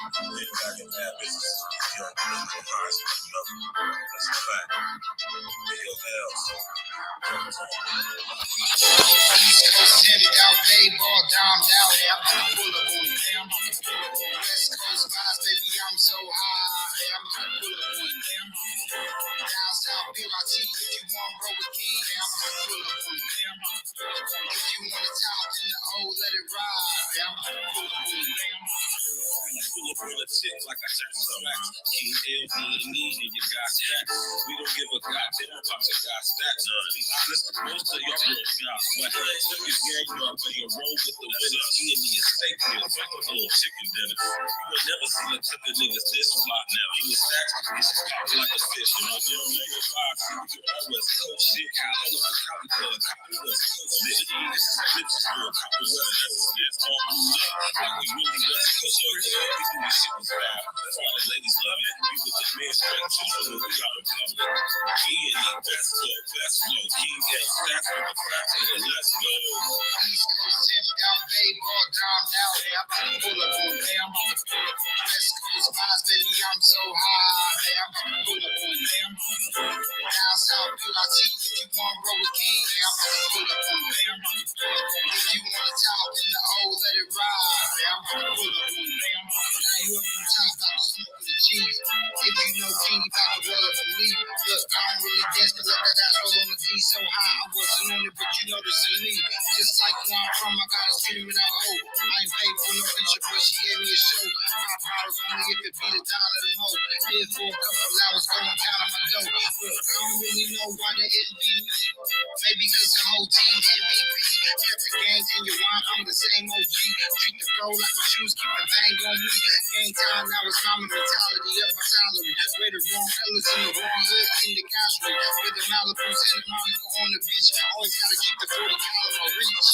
back in bad business. You don't know the highs, that's a fact. Your L's. East Coast headed out, babe, all domed out. Hey, I'm gonna pull up on you. Hey, I'm gonna pull up on you. West Coast vibes, baby, I'm so high. Hey, I'm gonna pull up on you. Hey, I'm gonna pull up on you. Down south, BRT, if you want roll with King, hey, I'm gonna pull up on you. Hey, I'm gonna pull up on you. If you want to top in the O, let it ride. Hey, I'm gonna pull up on you. Hey, I'm gonna pull up on a chick like I just slapped. King E.N.E, and you got stacks. We don't give a goddamn about your guys' stats. Be honest, most of y'all girls got sweat. Took your gang up and you roll with the winners. E.N.E is steak meal, fuck a little chicken dinner. You will never see a tip of niggas this fly now. King of stacks, it's just pop like a fish. You know, you don't make it five, you always cold shit. All of the copy club, copy west coast shit. This is a bitch school, copy west coast shit. All blue up, like we really west coast shit. We do this shit was bad. That's why the ladies love it. We with the men straight to the hood, we got a public. E.N.E, best flow, best flow. King L, stacks with the facts, nigga, let's go. East Coast headed out, babe, all domed out. Hey, I'm gonna pull up on you. Hey, I'm gonna pull up on you. West Coast vibes, baby, I'm so high. Hey, I'm gonna pull up on you. Hey, I'm gonna pull up on you. Down south, BRT, if you want roll with King, hey, I'm gonna pull up on you. Hey, I'm gonna pull up on you. If you want to top in the O, let it ride. Hey, I'm gonna pull up on you. Hey, I'm gonna now you up on top, about to smoke with the cheese. If you know King, you about to roll up for me. Look, I don't really dance, cause I got that roll on the D so high. I wasn't on it, but you know this is me. Just like where I'm from, I got a screaming out, oh, I ain't paid for no intro, but she gave me a show. $5 only if it be the dollar the mo. Did for a couple hours, going down on my dough. Look, I don't really know why they didn't be me. Maybe cause the whole team MVP. Kept the games in your wine, I'm the same OG. Treat the flow like my shoes, keep the bang on me. Game time, now it's common mentality up my salary. Wear the wrong colors in the wrong hood, in the Castro. With the Malibu, Santa Monica on the beach. Always gotta keep the 40 cal in my reach.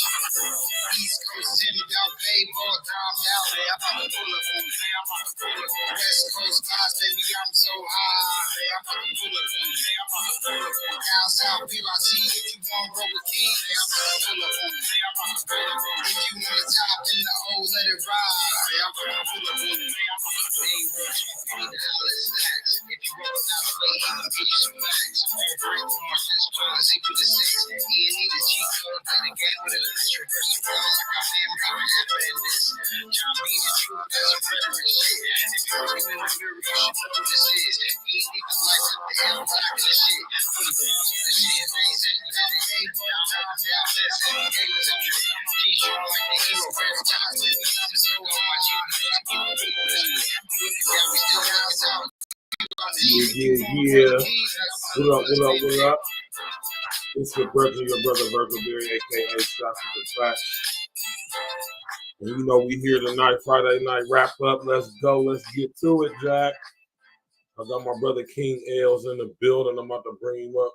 East Coast headed out, babe, all domed out. Hey, I'm about to pull up on you. Hey, I'm about to pull up on you. West Coast vibes, baby, I'm so high. Hey, I'm about to pull up on you. Hey, I'm about to pull up on you. Down south, BRT, if you want roll with King, hey, I'm about to pull up on you. Hey, I'm about to pull up on you. If you want to top in the O, let it ride. Hey, I'm about to pull up on you. Hey, I'm about to pull up on you. You need to holler at snacks. If you roll out the way, he gon' give you some facts. All break from my sister, equal to 6. E.N.E the cheat code, play the game with a list. Reverse the flow like I'm damn right happening this. John B the truth, that's a rhetoric shit. If you're working in the mirror, you should know what this is. E.N.E was like, what the hell, black and shit. 20 pounds on the shit, they said that it ain't ball down, down, that's it. They was a trip. T-shirt like the hero, red ties, with me, I'm so on my G. You looking down, we still down south. Yeah. What up? It's your brother, Virgil Berry, aka Shots with the Facts. And you know we here tonight, Friday night wrap up. Let's go, let's get to it, Jack. I got my brother King L's in the building. I'm about to bring him up.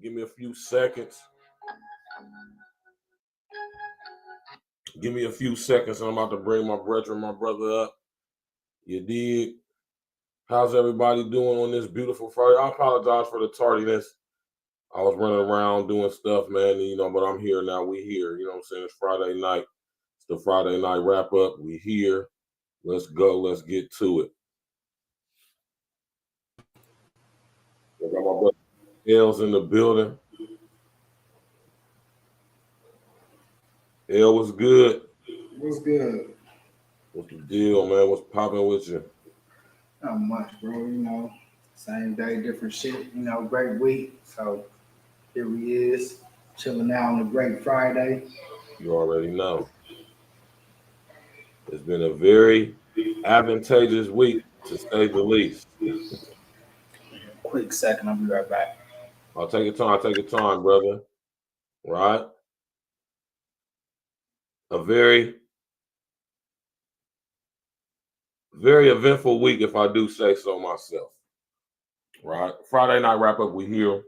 Give me a few seconds. Give me a few seconds, and I'm about to bring my brother up. You dig? How's everybody doing on this beautiful Friday? I apologize for the tardiness. I was running around doing stuff, man, you know, but I'm here now. We here, you know what I'm saying? It's Friday night. It's the Friday night wrap up. We here. Let's go. Let's get to it. I got my brother L's in the building. L, what's good? What's good? What's the deal, man? What's popping with you? Not much, bro. You know, same day, different shit. You know, great week. So here we is, chilling out on a great Friday. You already know. It's been a very advantageous week, to say the least. Quick second, I'll be right back. I'll take your time. Take your time, brother. Right? A very eventful week, if I do say so myself. Right? Friday night wrap up. We here.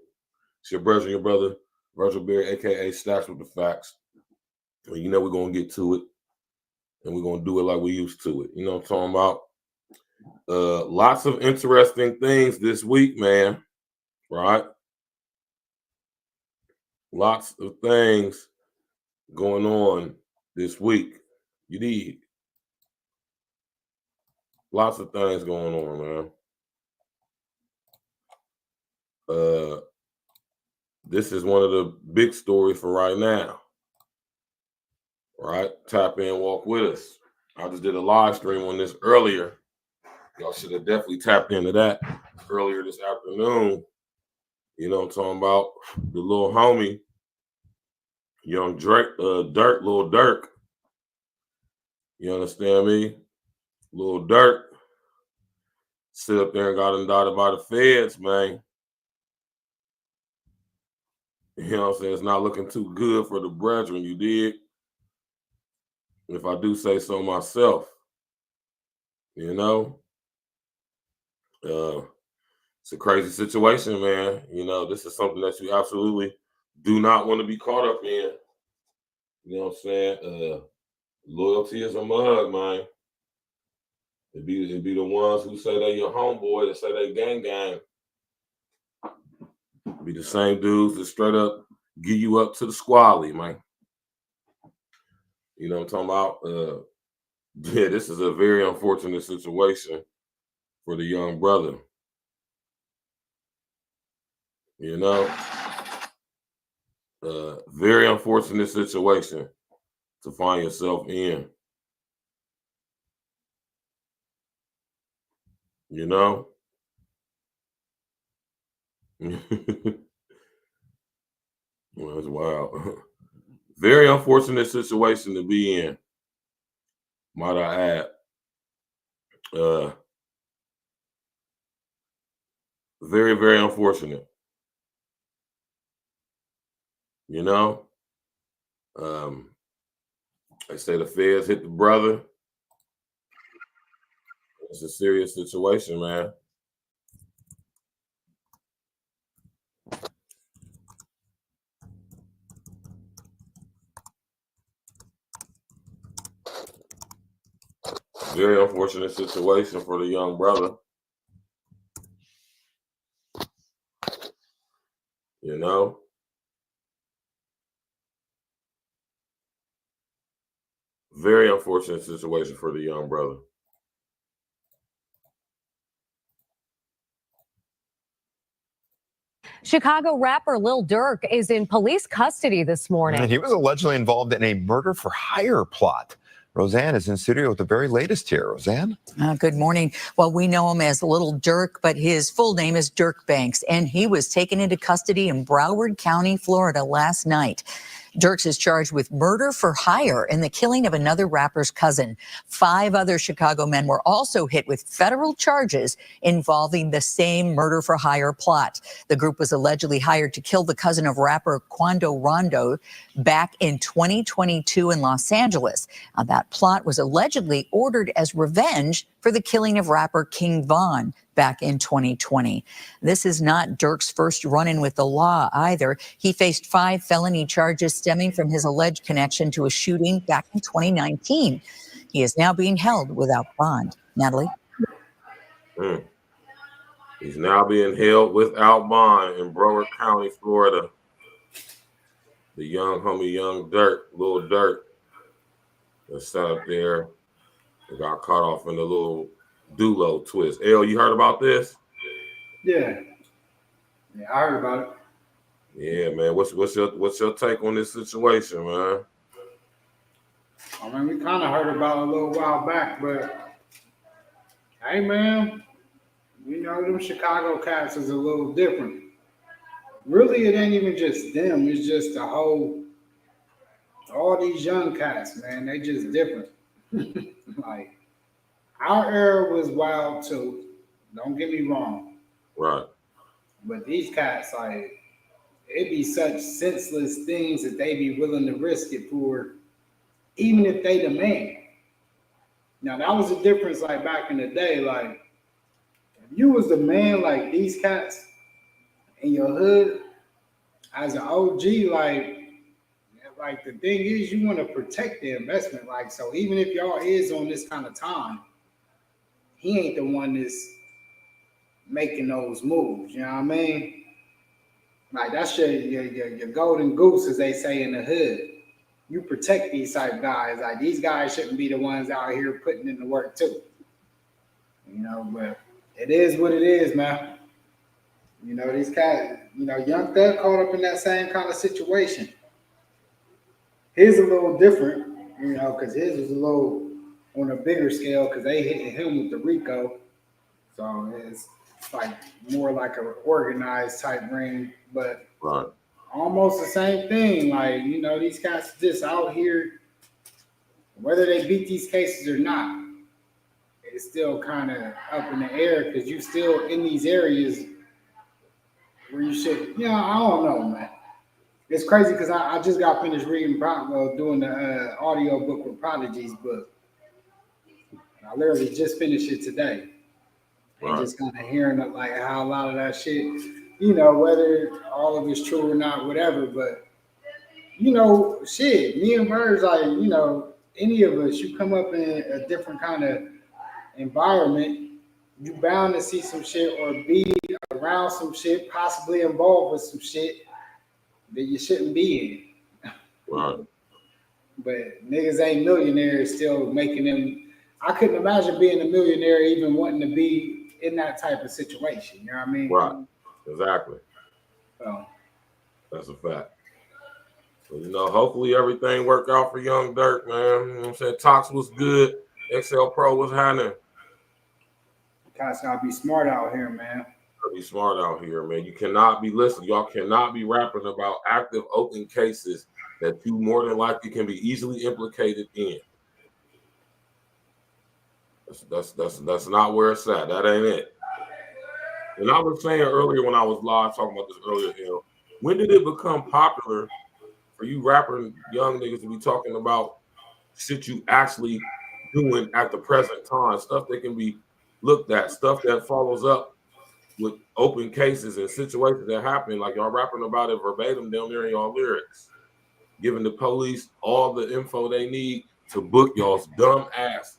It's your brother, Virgil Berry, aka Stacks with the Facts. And you know we're gonna get to it, and we're gonna do it like we used to it. You know what I'm talking about? Lots of interesting things this week, man. Right? Lots of things going on this week. You need. Lots of things going on, man. This is one of the big stories for right now. Right? Tap in, walk with us. I just did a live stream on this earlier. Y'all should have definitely tapped into that earlier this afternoon. You know what I'm talking about? The little homie, young Drake, Lil Durk. You understand me? Lil Durk sit up there and got indicted by the feds, man. You know what I'm saying? It's not looking too good for the brethren, you dig? If I do say so myself. You know? It's a crazy situation, man. You know, this is something that you absolutely do not want to be caught up in. You know what I'm saying? Loyalty is a mug, man. It'd be the ones who say they your homeboy, that say they gang. Be the same dudes that straight up give you up to the squally, man. You know what I'm talking about? Yeah, this is a very unfortunate situation for the young brother. You know? Very unfortunate situation to find yourself in. You know? Well, it's wild. Very unfortunate situation to be in, might I add. Very, very unfortunate. You know? They say the feds hit the brother. It's a serious situation, man. Very unfortunate situation for the young brother. You know? Very unfortunate situation for the young brother. Chicago rapper Lil Durk is in police custody this morning. He was allegedly involved in a murder for hire plot. Roseanne is in studio with the very latest here. Roseanne? Good morning. Well, we know him as Little Durk, but his full name is Dirk Banks, and he was taken into custody in Broward County, Florida last night. Dirks is charged with murder for hire in the killing of another rapper's cousin. 5 other Chicago men were also hit with federal charges involving the same murder for hire plot. The group was allegedly hired to kill the cousin of rapper Quando Rondo back in 2022 in Los Angeles. Now, that plot was allegedly ordered as revenge for the killing of rapper King Von back in 2020. This is not Dirk's first run-in with the law either. He faced 5 felony charges stemming from his alleged connection to a shooting back in 2019. He is now being held without bond. Natalie? He's now being held without bond in Broward County, Florida. The young homie, young Durk, Lil Durk, that sat up there and got caught off in the little Dulo twist. El, you heard about this? Yeah, I heard about it. Yeah, man. What's your take on this situation, man? I mean, we kind of heard about it a little while back, but hey, man, you know, them Chicago cats is a little different. Really, it ain't even just them. It's just all these young cats, man. They just different. Like, our era was wild too. Don't get me wrong. Right. But these cats, like, it be such senseless things that they be willing to risk it for, even if they the man. Now, that was the difference, like, back in the day. Like, if you was the man, like these cats in your hood, as an OG, like the thing is, you want to protect the investment. Like, so even if y'all is on this kind of time, he ain't the one that's making those moves. You know what I mean? Like, that's your golden goose, as they say in the hood. You protect these type guys. Like, these guys shouldn't be the ones out here putting in the work too. You know, but it is what it is, man. You know, these guys, you know, Young Thug caught up in that same kind of situation. His a little different, you know, because his was a little on a bigger scale because they hit him with the RICO. So it's like more like an organized type ring, but Right. almost the same thing. Like, you know, these guys just out here, whether they beat these cases or not, it's still kind of up in the air because you still in these areas where you should, you know, I don't know, man. It's crazy because I just got finished reading, doing the audio book with Prodigy's book. I literally just finished it today. And Right. just kind of hearing like how a lot of that shit, you know, whether all of it's true or not, whatever. But you know, shit, me and Bird's like, you know, any of us, you come up in a different kind of environment, you bound to see some shit or be around some shit, possibly involved with some shit that you shouldn't be in. Right. But niggas ain't millionaires still making them. I couldn't imagine being a millionaire even wanting to be in that type of situation. You know what I mean? Right. Exactly. So, That's a fact. So, you know, hopefully everything worked out for Young Dirk, man. You know what I'm saying? Tox was good. XL Pro was happening. guys gotta be smart out here, man. Be smart out here, man. You cannot be listening. Y'all cannot be rapping about active open cases that you more than likely can be easily implicated in. That's not where it's at. That ain't it. And I was saying earlier when I was live talking about this earlier, you know, when did it become popular for you rapping young niggas to be talking about shit you actually doing at the present time, stuff that can be looked at, stuff that follows up with open cases and situations that happen, like y'all rapping about it verbatim down there in y'all lyrics, giving the police all the info they need to book y'all's dumb asses.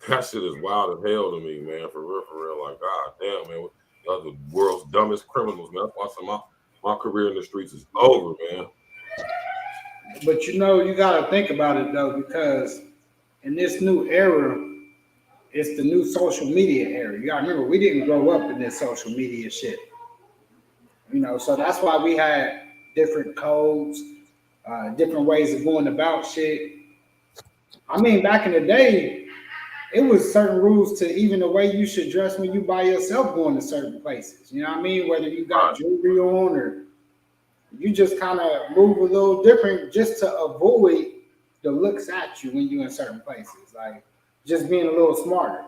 That shit is wild as hell to me, man. For real. Like, god damn, man, y'all the world's dumbest criminals, man. That's why my career in the streets is over, man. But you know, you gotta think about it though, because in this new era, it's the new social media era. You gotta remember, we didn't grow up in this social media shit. You know, so that's why we had different codes, different ways of going about shit. I mean, back in the day, it was certain rules to even the way you should dress when you by yourself going to certain places. You know what I mean? Whether you got jewelry on or you just kind of move a little different just to avoid the looks at you when you're in certain places. Like just being a little smarter.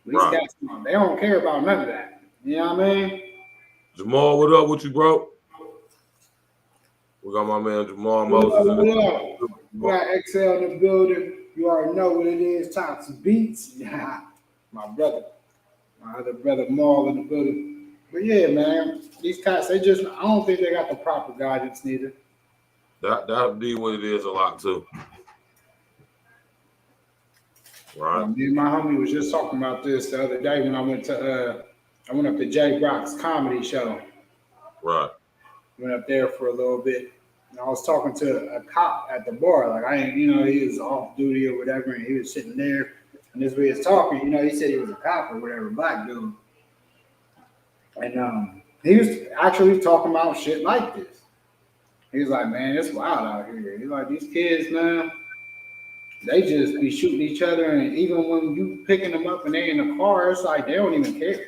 These guys, they don't care about none of that. You know what I mean? Jamal, what up with you, bro? We got my man Jamal Moses. What up? You got XL in the building. You already know what it is. Toxic Beats. Yeah. My brother. My other brother Maul in the building. But yeah, man, these cats, I don't think they got the proper guidance neither. That'd be what it is a lot too. Right. Me and my homie was just talking about this the other day when I went up to Jay Brock's comedy show. Right. Went up there for a little bit. And I was talking to a cop at the bar. Like he was off duty or whatever, and he was sitting there. And as we was talking, he said he was a cop or whatever, black dude. And he was actually talking about shit like this. He was like, man, it's wild out here. He's like, these kids, man, they just be shooting each other. And even when you picking them up and they in the car, it's like they don't even care.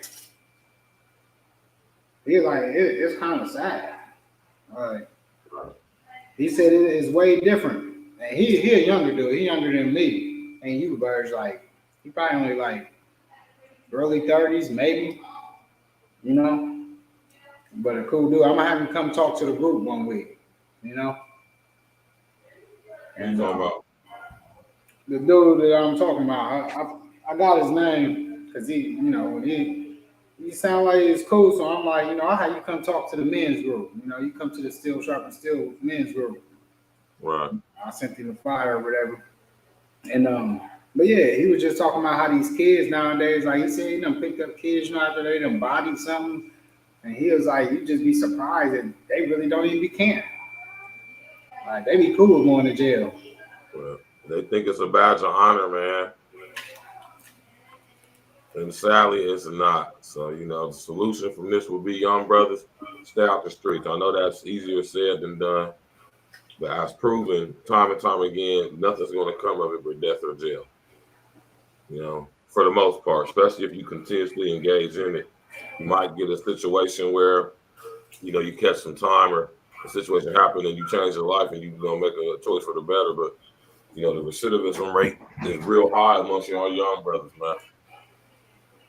He's like, it's kind of sad. Like, he said it is way different. And he a younger dude. He younger than me. And you birds, like, he probably only like early 30s, maybe. But a cool dude. I'm gonna have him come talk to the group one week. And the dude that I'm talking about, I got his name because he sound like he's cool. So I'm like, I'll have you come talk to the men's group. You come to the Steel Sharp and Steel men's group. Right. I sent him a flyer or whatever. And but yeah, he was just talking about how these kids nowadays, like he said, he done picked up kids after they done bodied something. And he was like, you just be surprised that they really don't even be caring. Like they be cool going to jail. Well, They think it's a badge of honor, man. And sadly, it's not. So, you know, the solution from this will be, young brothers, stay out the streets. I know that's easier said than done, but as proven time and time again, nothing's going to come of it but death or jail. You know, for the most part, especially if you continuously engage in it. You might get a situation where, you know, you catch some time or a situation happen and you change your life and you're going to make a choice for the better. But, you know, the recidivism rate is real high amongst y'all young brothers, man.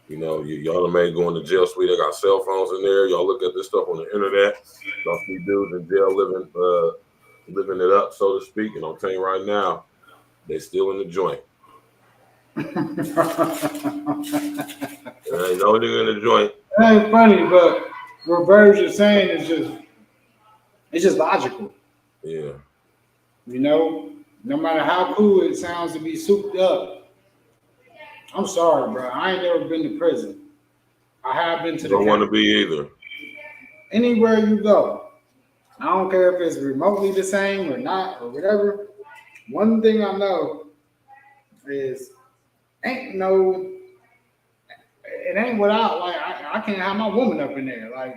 You know, y'all may go into jail suite. They got cell phones in there. Y'all look at this stuff on the internet. Y'all see dudes in jail living it up, so to speak. And I'm telling you right now, they still in the joint. There ain't no nigga in the joint. It ain't funny, but what Verge is saying is just logical. Yeah. You know, no matter how cool it sounds to be souped up. I'm sorry, bro. I ain't never been to prison. I have been to the Don't want to be either. Anywhere you go, I don't care if it's remotely the same or not or whatever. One thing I know is it ain't without, like, I can't have my woman up in there. Like,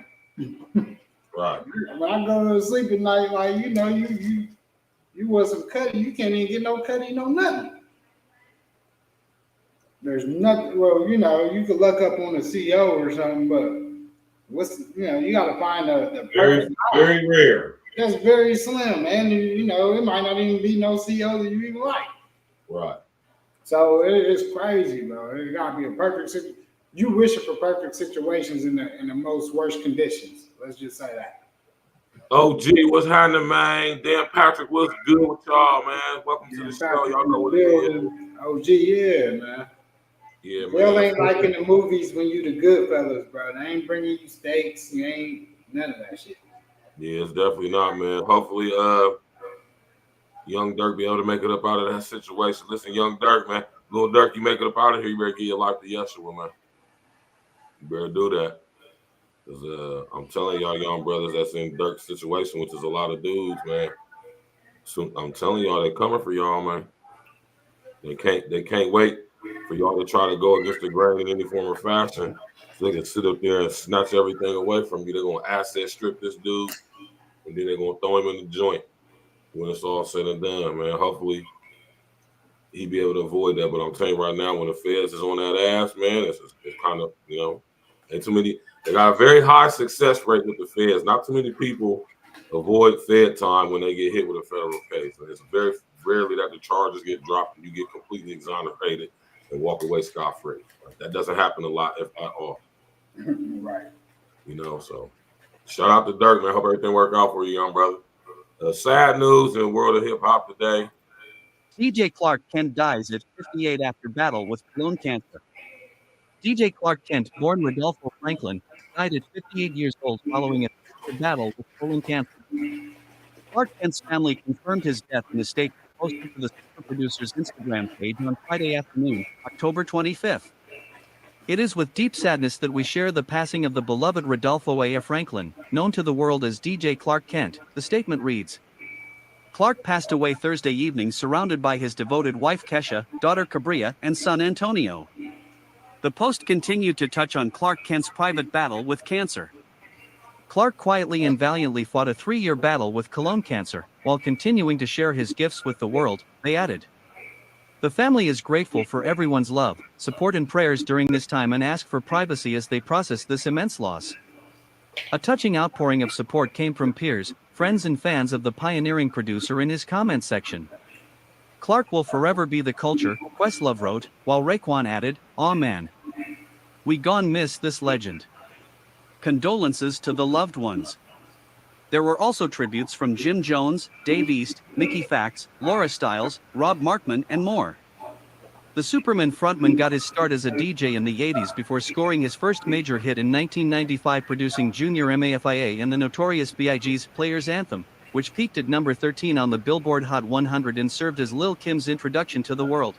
right. When I go to sleep at night, like, you know, you want some cutty, you can't even get no cutty, no nothing. There's nothing. Well, you know, you could look up on a CO or something, but you got to find the perfect. Very rare. That's very slim, man. You know, it might not even be no CO that you even like. Right. So it's crazy, bro. It got to be a perfect. You wish for perfect situations in the most worst conditions. Let's just say that. OG, what's happening, man? Dan Patrick, what's good with y'all, man? Welcome to the show. Y'all know what it is. OG, yeah, man. Yeah, man. Well, ain't like in the movies when you the good fellas, bro. They ain't bringing you steaks. You ain't none of that shit. Yeah, it's definitely not, man. Hopefully, young Dirk be able to make it up out of that situation. Listen, young Dirk, man. Little Dirk, you make it up out of here, you better give your life to Yeshua, man. You better do that. Because I'm telling y'all, young brothers that's in Dirk's situation, which is a lot of dudes, man. So I'm telling y'all, they coming for y'all, man. They can't wait for y'all to try to go against the grain in any form or fashion. So they can sit up there and snatch everything away from you. They're gonna asset strip this dude, and then they're gonna throw him in the joint when it's all said and done, man. Hopefully he be able to avoid that. But I'm telling you right now, when the feds is on that ass, man, it's kind of, you know, ain't too many. They got a very high success rate with the feds. Not too many people avoid Fed time when they get hit with a federal case. And it's very rarely that the charges get dropped and you get completely exonerated and walk away scot-free. Like, that doesn't happen a lot, if at all. Right. You know, so shout out to Dirk, man. Hope everything worked out for you, young brother. Sad news in the world of hip hop today. DJ Clark Kent dies at 58 after battle with colon cancer. DJ Clark Kent, born Rodolfo Franklin, died at 58 years old following a battle with colon cancer. Clark Kent's family confirmed his death in a statement posted to the super producer's Instagram page on Friday afternoon, October 25th. It is with deep sadness that we share the passing of the beloved Rodolfo A. Franklin, known to the world as DJ Clark Kent, the statement reads. Clark passed away Thursday evening surrounded by his devoted wife Kesha, daughter Cabria, and son Antonio. The post continued to touch on Clark Kent's private battle with cancer. Clark quietly and valiantly fought a 3-year battle with colon cancer, while continuing to share his gifts with the world, they added. The family is grateful for everyone's love, support and prayers during this time and ask for privacy as they process this immense loss. A touching outpouring of support came from peers, friends and fans of the pioneering producer in his comment section. Clark will forever be the culture, Questlove wrote, while Raekwon added, "Aw man. We gon' miss this legend. Condolences to the loved ones." There were also tributes from Jim Jones, Dave East, Mickey Fax, Laura Stiles, Rob Markman, and more. The Superman frontman got his start as a DJ in the 80s before scoring his first major hit in 1995 producing Junior Mafia and the Notorious B.I.G.'s Players Anthem, which peaked at number 13 on the Billboard Hot 100 and served as Lil' Kim's introduction to the world.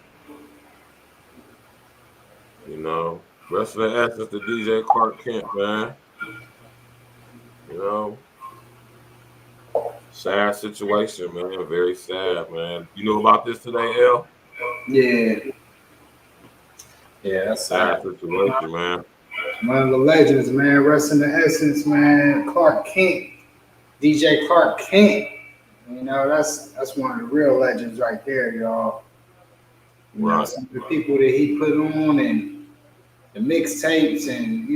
You know, rest of the essence to DJ Clark Kent, man. You know, Sad situation, man. Very sad, man. You know about this today, L? Yeah, yeah, that's Sad sad. situation, man. One of the legends, man. Rest in the essence, man. Clark Kent, DJ Clark Kent. You know, that's one of the real legends right there, y'all. You know, Right. some of the people that he put on and the mixtapes, and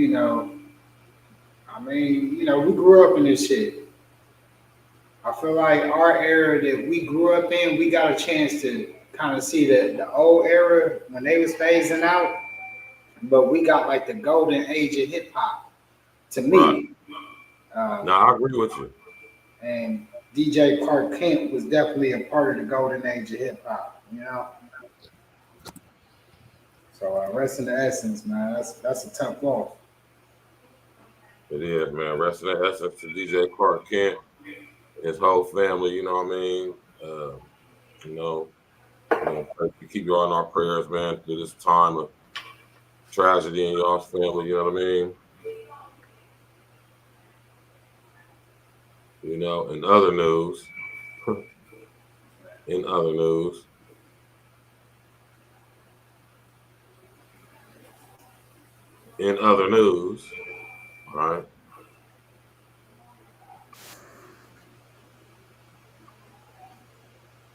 I mean, we grew up in this shit. I feel like our era that we grew up in, we got a chance to kind of see the old era when they was phasing out, but we got like the golden age of hip hop to Right. me. No, Um, I agree with you. and DJ Clark Kent was definitely a part of the golden age of hip hop, So rest in the essence, man. That's a tough loss. It is, man. Rest in the essence to DJ Clark Kent, his whole family. You know what I mean? You know, we keep y'all in our prayers, man, through this time of tragedy in y'all's family. You know what I mean? In other news, in other news, in other news, all right.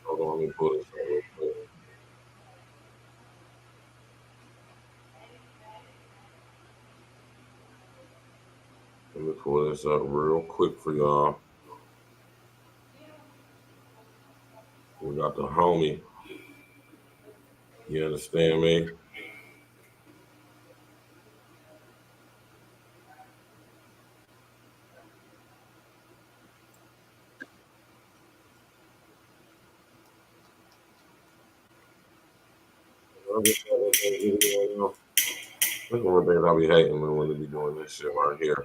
Hold on, let me pull this up real quick. Let me pull this up real quick for y'all. We got the homie. You understand me? That's one of the things I be hating when they be doing this shit right here.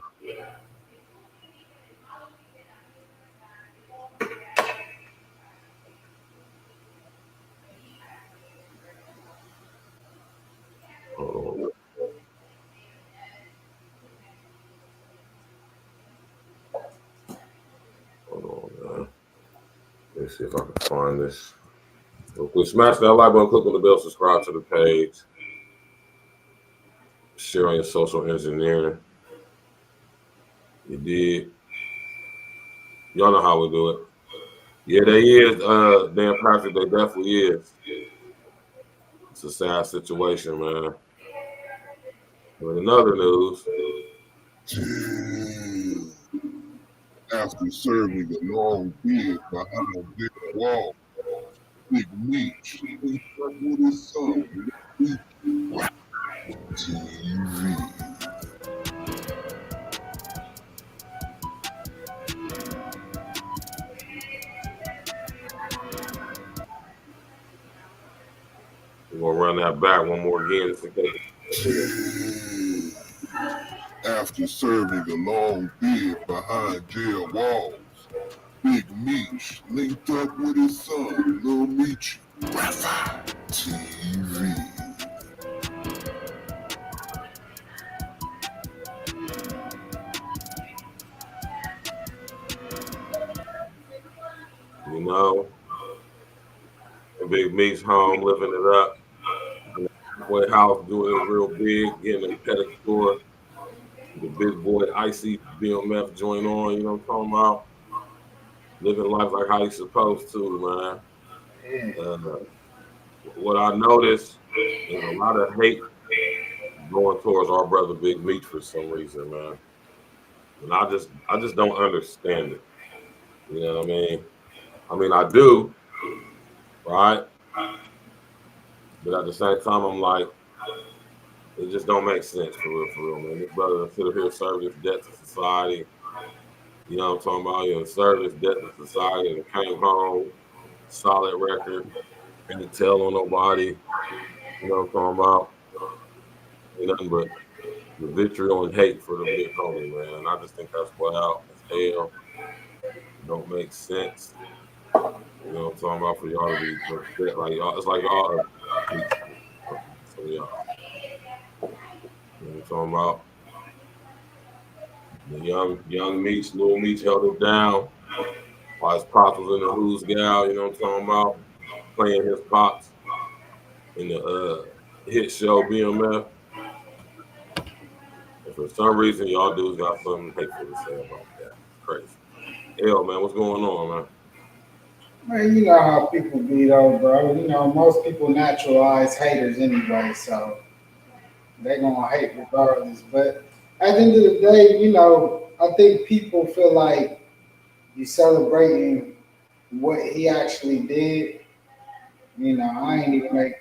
Hold on. Hold on, man. Let me see if I can find this. Real quick. Smash that like button, click on the bell, subscribe to the page, share on your social engineering. You did. Y'all know how we do it. Yeah, they is. Dan Patrick, they definitely is. It's a sad situation, man. But in other news, After serving a long bid behind their wall, Big Meech linked up with his son, TV. we're gonna run that back one more again just in case. After serving a long bid behind jail walls, Big Meech linked up with his son, Lil Meech. TV. You know, Big Me's home, living it up. In the halfway house, doing it real big, getting a pedicure. The big boy icy BMF joint on, you know what I'm talking about? Living life like how you supposed to, Yeah. man. What I noticed is a lot of hate going towards our brother Big Meech for some reason, man. And I just don't understand it. You know what I mean? I mean, I do, right? But at the same time, I'm like, it just don't make sense for real, man. This brother should have here served his debt to society. You know what I'm talking about? You know, served his debt to society and came home, solid record, can't tell on nobody. You know what I'm talking about? Ain't nothing but the vitriol and hate for the big homie, man. I just think that's wild as hell. It don't make sense. You know what I'm talking about? For y'all to be upset, like y'all, it's like y'all some of y'all. You know what I'm talking about? The young Meech, little Meech held it down. While his pops was in the Who's Gal, you know what I'm talking about? Playing his pops in the hit show BMF. And for some reason, y'all dudes got something hateful to say about that. It's crazy. Hell, man, what's going on, man? Man, you know how people be though, bro. You know, most people naturalize haters anyway, so they gonna hate regardless. But at the end of the day, you know, I think people feel like you celebrating what he actually did. You know, I ain't even make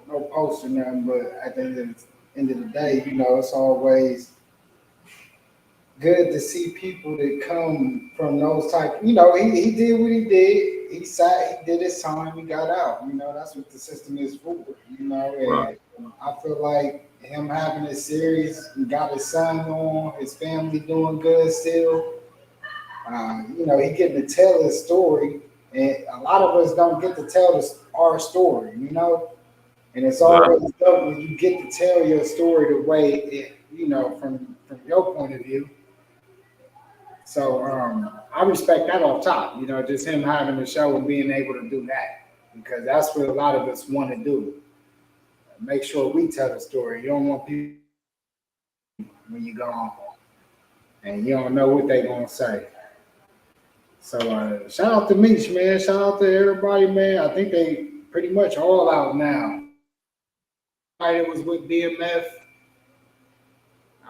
no post or nothing, but at the end of the day, you know, it's always good to see people that come from those type. You know, he did what he did. He sat, he did his time, he got out. You know, that's what the system is for. You know, Right. and I feel like him having a series, he got his son on, his family doing good still. You know, he getting to tell his story, and a lot of us don't get to tell our story. You know, and it's Exactly. always dope when you get to tell your story the way it, you know, from your point of view. So I respect that off top, you know, just him having the show and being able to do that because that's what a lot of us want to do. Make sure we tell the story. You don't want people when you go on and you don't know what they're gonna say. So shout out to Meech, man. Shout out to everybody, man. I think they pretty much all out now. It was with BMF.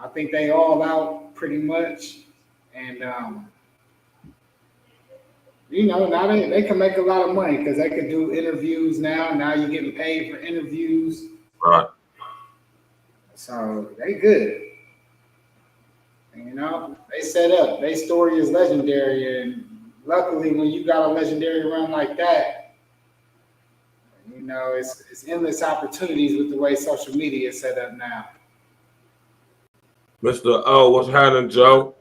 I think they all out pretty much, and you know, now they can make a lot of money because they can do interviews now. Now you're getting paid for interviews. Right. So they good. And, you know, they set up. Their story is legendary. And luckily, when you got a legendary run like that, you know, it's endless opportunities with the way social media is set up now. Mr. O, what's happening, Joe?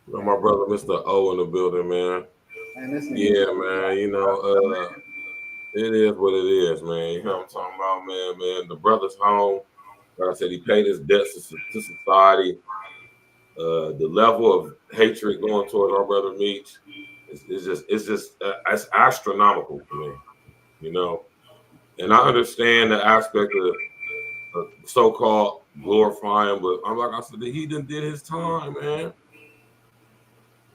You know, my brother, Mr. O, in the building, man. And this Yeah, man. You know, it is what it is, man. You know what I'm talking about, man. Man, the brother's home. Like I said, he paid his debts to society. The level of hatred going towards our brother Meech it's astronomical to me, you know. And I understand the aspect of so-called glorifying, but I'm like I said, he done did his time, man.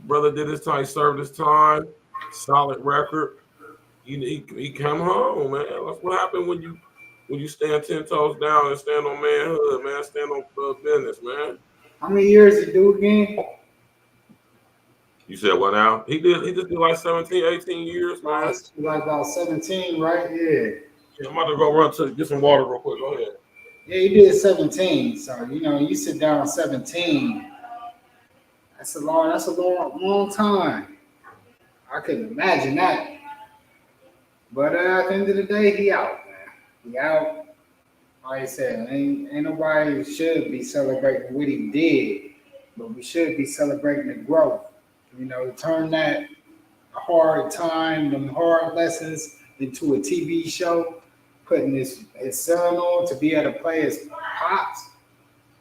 Brother did his time, he served his time, solid record. He come home, man. That's what happened when you stand 10 toes down and stand on manhood, man. Stand on business, man. how many years did he do again? You said what now? He just did like 17, 18 years, man. Like about 17, right? Yeah. Yeah, I'm about to go run to get some water real quick. Go ahead. Yeah, he did 17. So, you know, you sit down 17, that's a long time. I couldn't imagine that. But at the end of the day, he out, man. He out. Like I said, ain't nobody should be celebrating what he did, but we should be celebrating the growth. You know, turn that hard time, them hard lessons into a TV show, putting his son on to be able to play his pops.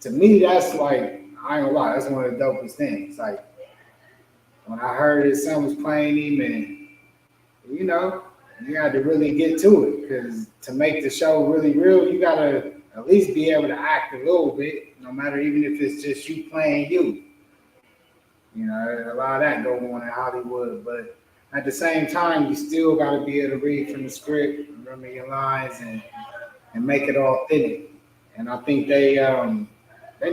To me, that's like, I ain't gonna lie, that's one of the dopest things. Like, when I heard his son was playing him, and, you know, you had to really get to it because to make the show really real, you gotta at least be able to act a little bit, no matter even if it's just you playing you. You know, a lot of that go on in Hollywood, but at the same time, you still got to be able to read from the script, remember your lines, and make it authentic. And I think they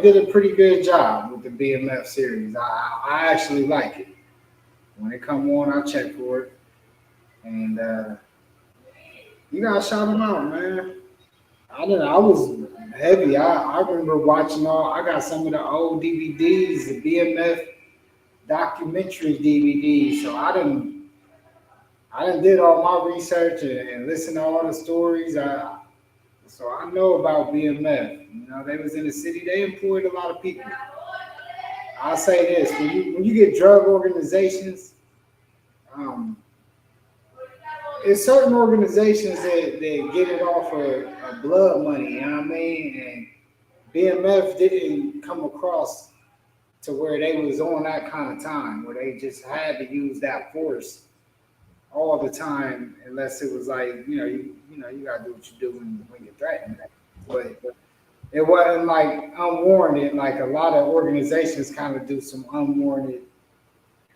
did a pretty good job with the BMF series. I actually like it. When it come on, I'll check for it. And you gotta shout them out, man. I was heavy. I remember watching I got some of the old DVDs, the BMF documentary DVDs. So I done did all my research and listened to all the stories. So I know about BMF. You know, they was in the city. They employed a lot of people. I'll say this: when you get drug organizations, it's certain organizations that get it off of blood money. You know what I mean? And BMF didn't come across to where they was on that kind of time where they just had to use that force all the time, unless it was like, you gotta do what you do when you're threatened. But it wasn't like unwarranted. Like a lot of organizations kind of do some unwarranted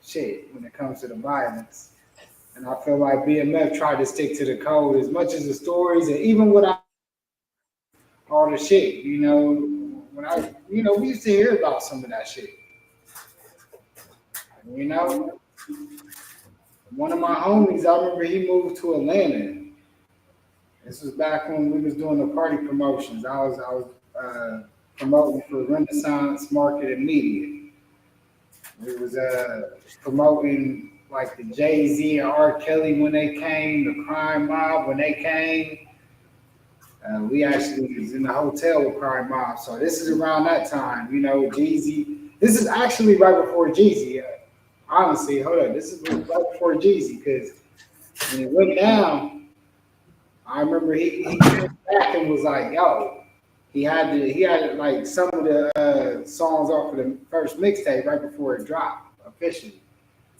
shit when it comes to the violence. And I feel like BMF tried to stick to the code as much as the stories, and even without all the shit, when we used to hear about some of that shit. One of my homies, I remember he moved to Atlanta. This was back when we was doing the party promotions. I was promoting for Renaissance Market and Media. We was promoting like the Jay-Z and R. Kelly when they came, the Crime Mob when they came. We actually was in the hotel with Crime Mob. So this is around that time, Jeezy. This is actually right before Jeezy. Honestly, hold on. This is right before Jeezy, because when it went down, I remember he came back and was like, yo, he had like some of the songs off of the first mixtape right before it dropped officially.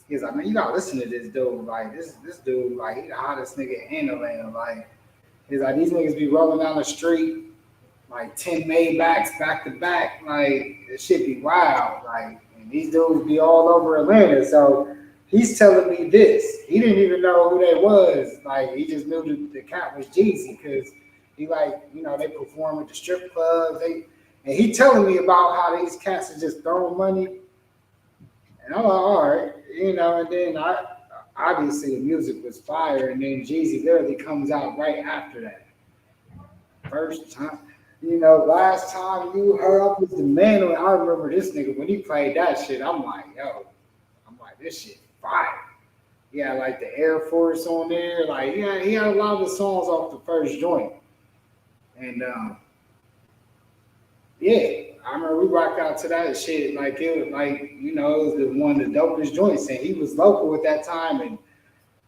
He was like, man, you gotta listen to this dude. Like this dude, like he the hottest nigga in Atlanta. Like he's like, these niggas be rolling down the street like 10 Maybachs back to back. Like it shit be wild. Like, and these dudes be all over Atlanta. So he's telling me this. He didn't even know who that was. Like he just knew the cat was Jeezy, because he like, they perform at the strip clubs. And he telling me about how these cats are just throwing money. And I'm like, all right, and then obviously the music was fire, and then Jeezy literally comes out right after that. First time, last time you heard I was the man. I remember this nigga when he played that shit. I'm like, this shit fire. Yeah, like the Air Force on there. Like, yeah, he had a lot of the songs off the first joint. And yeah, I remember we rocked out to that shit. Like it was like, it was one of the dopest joints. And he was local at that time and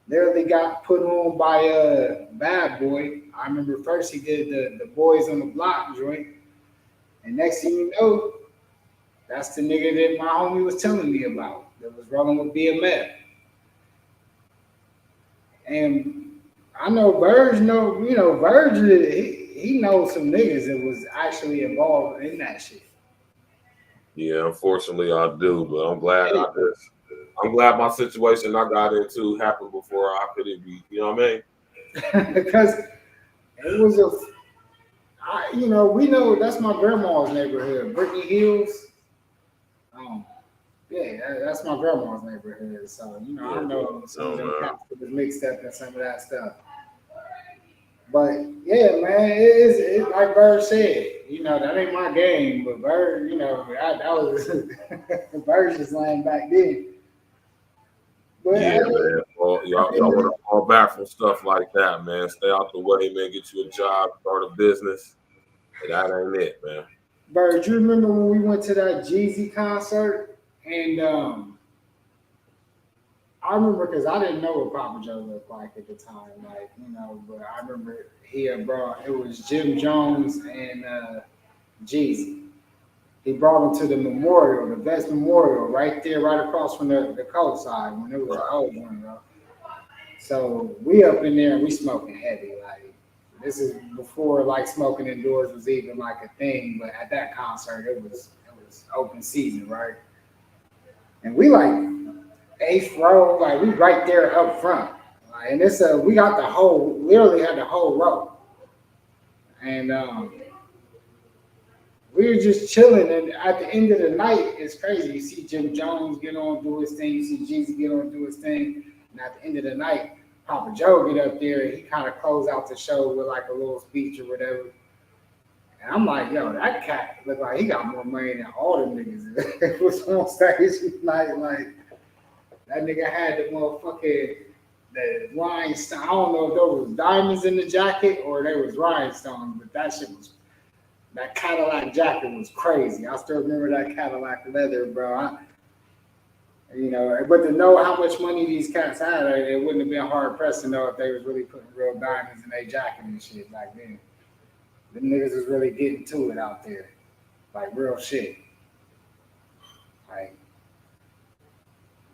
literally got put on by Bad Boy. I remember first he did the Boys on the Block joint. And next thing you know, that's the nigga that my homie was telling me about that was rolling with BMF. And I know Verge he knows some niggas that was actually involved in that shit. Yeah, unfortunately I do, but I'm glad my situation I got into happened before I could be, you know what I mean? Because it was we know that's my grandma's neighborhood, Brittany Hills. Yeah, that's my grandma's neighborhood. So, I know some of them cats that was mixed up and some of that stuff. But yeah, man, it's like Bird said, that ain't my game, but Bird, that was Bird just laying back then. But yeah, man. Well, y'all want to fall back from stuff like that, man. Stay out the way, man. Get you a job, start a business. And that ain't it, man. Bird, you remember when we went to that Jeezy concert? And I remember because I didn't know what Papa Joe looked like at the time, but I remember he had brought, it was Jim Jones and Jeezy. He brought him to the memorial, the Vets Memorial, right there, right across from the coast side when it was an old one, bro. So we up in there and we smoking heavy. Like this is before like smoking indoors was even like a thing, but at that concert it was open season, right? And we like 8th row, like we right there up front. And it's we got literally had the whole row. And we were just chilling, and at the end of the night, it's crazy. You see Jim Jones get on, do his thing. You see Jeezy get on, do his thing. And at the end of the night, Papa Joe get up there, and he kind of close out the show with like a little speech or whatever. And I'm like, yo, that cat look like he got more money than all them niggas that was on stage tonight. Like that nigga had the the rhinestone. I don't know if there was diamonds in the jacket or there was rhinestones, but that Cadillac jacket was crazy. I still remember that Cadillac leather, bro. But to know how much money these cats had, it wouldn't have been hard pressed to know if they was really putting real diamonds in their jacket and shit back then. Them niggas was really getting to it out there, like real shit. Like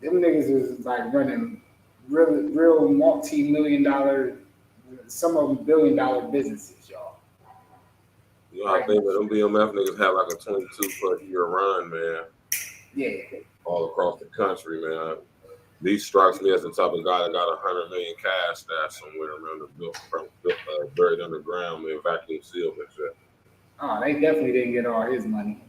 them niggas is like running real multi-million-dollar, some of them billion-dollar businesses, y'all. You know, I think that them BMF niggas have like a 22+ year run, man. Yeah. All across the country, man. These strikes me as the type of guy that got 100 million cash stashed somewhere around buried underground, man, vacuum sealed and shit. Oh, they definitely didn't get all his money.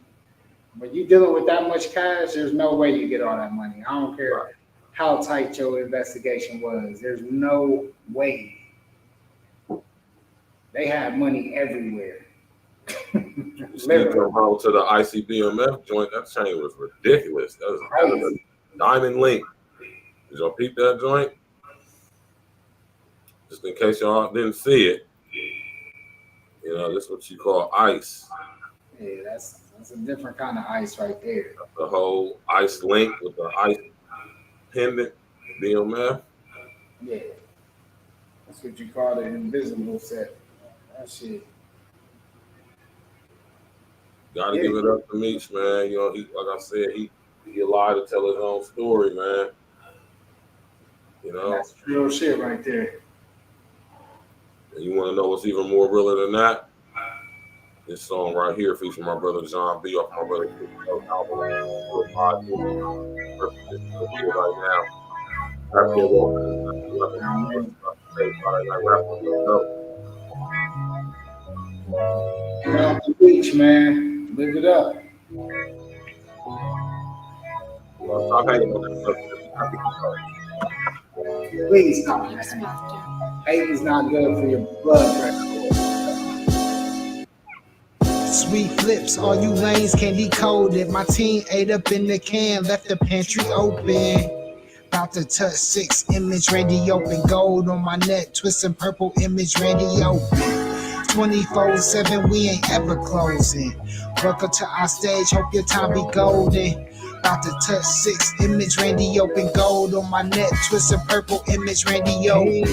When you dealing with that much cash, there's no way you get all that money. I don't care how tight your investigation was. There's no way. They had money everywhere. You sneak them home to the ICBMF joint, that chain was ridiculous. That was a diamond link. Did y'all peep that joint? Just in case y'all didn't see it. You know, this is what you call ice. Yeah, that's a different kind of ice right there. The whole ice link with the ice pendant, BMF. Yeah. That's what you call the invisible set. That shit. Gotta give it up to Meech, man. You know, he, like I said, he alive to tell his own story, man. You know, that's real shit right there. And you want to know what's even more realer than that? This song right here featuring my brother John B off my brother album. Right now. Off the beach, man. Live it up. Please stop, man. Hate is not good for your blood pressure. Sweet flips, all you lanes can't decode it. My team ate up in the can, left the pantry open. About to touch 6, image Randy open. Gold on my neck, twisting purple, image Randy open. 24/7, we ain't ever closing. Welcome to our stage, hope your time be golden. About to touch 6, image Randy open. Gold on my neck, twisting purple, image Randy open.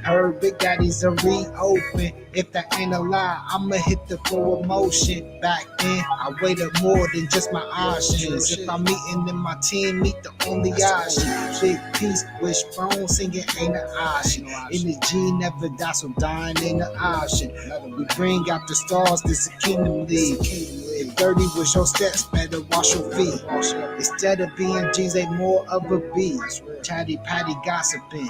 Heard Big Daddy's a reopen. If that ain't a lie, I'ma hit the floor of motion. Back then, I waited more than just my options. If I'm meeting in my team, meet the only option. Big piece, wishbone, singing ain't an option. Energy never dies, so dying ain't an option. We bring out the stars, this is Kingdom League. If dirty was your steps, better wash your feet. Instead of being G's, they more of a B. Chatty patty gossiping.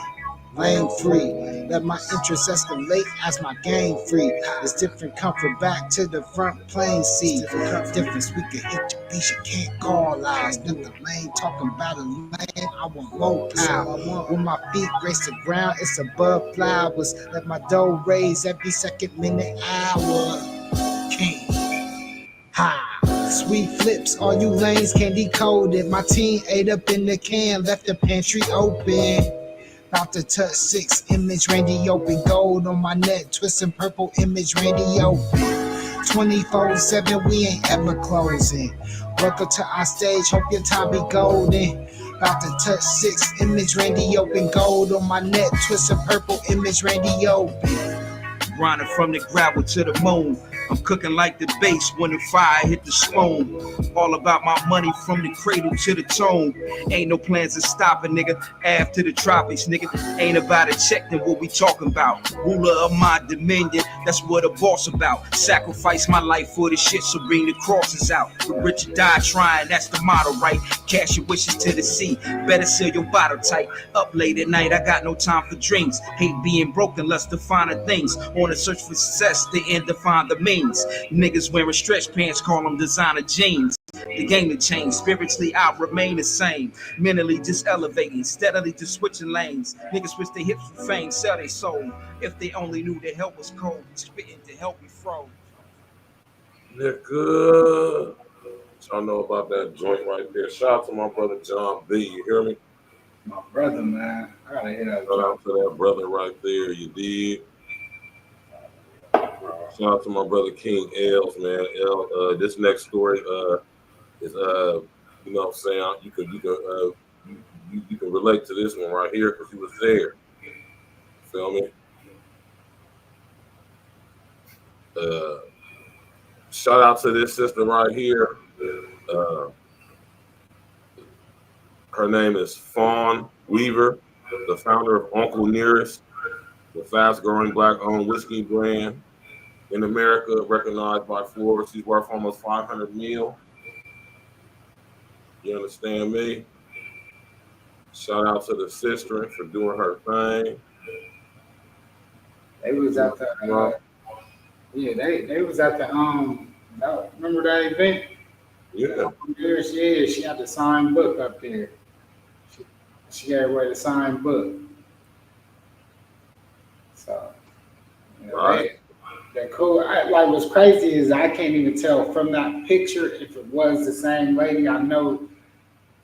Lane free, let my interests escalate as my game free. It's different, comfort back to the front plane seat. Difference, we can hit your beach, you can't call eyes. Then the lane talking about a lane, I want more power. When my feet grace the ground, it's above flowers. Let my dough raise every second, minute, hour. King. Ha. Sweet flips, all you lanes can't decode it. My team ate up in the can, left the pantry open. About to touch 6, image Randy open. Gold on my neck, twisting purple, image Randy open. 24/7, we ain't ever closing. Welcome to our stage, hope your time be golden. About to touch 6, image Randy open. Gold on my neck, twisting purple, image Randy open. Grinding from the gravel to the moon. I'm cooking like the bass when the fire hit the spoon. All about my money from the cradle to the tomb. Ain't no plans to stop a nigga after the tropics, nigga. Ain't about a check, then what we talking about. Ruler of my dominion, that's what a boss about. Sacrifice my life for the shit, so bring the crosses out. The rich die trying, that's the motto, right? Cash your wishes to the sea, better seal your bottle tight. Up late at night, I got no time for dreams. Hate being broken, let's define the things. On a search for success, the end define the means. Niggas wearing stretch pants, call them designer jeans. The game to change, spiritually I remain the same. Mentally just elevating, steadily just switching lanes. Niggas switch their hips for fame, sell their soul. If they only knew the help was cold, spitting to help me froze. Nigga, y'all know about that joint right there. Shout out to my brother John B. You hear me? My brother, man. I gotta hear that. Shout out to that brother right there. You did. Shout out to my brother King Els, man. This next story is you know what I'm saying, you can relate to this one right here because he was there. Feel me? Shout out to this sister right here. Her name is Fawn Weaver, the founder of Uncle Nearest, the fast-growing black-owned whiskey brand in America, recognized by Forbes. She's worth almost 500 mil. You understand me? Shout out to the sister for doing her thing. They was at the they was at the remember that event? Yeah. Yeah, she had the signed book up there. She gave away the signed book. So Right. they're cool. Like what's crazy is I can't even tell from that picture if it was the same lady. I know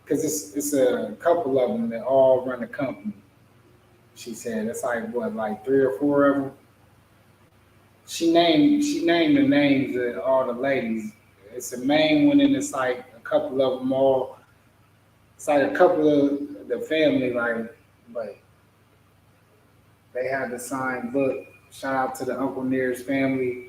because it's a couple of them that all run the company. She said it's like what, like 3 or 4 of them. She named the names of all the ladies. It's a main one, and it's like a couple of them all. It's like a couple of the family, like, but they had the signed book. Shout out to the Uncle Nearest family.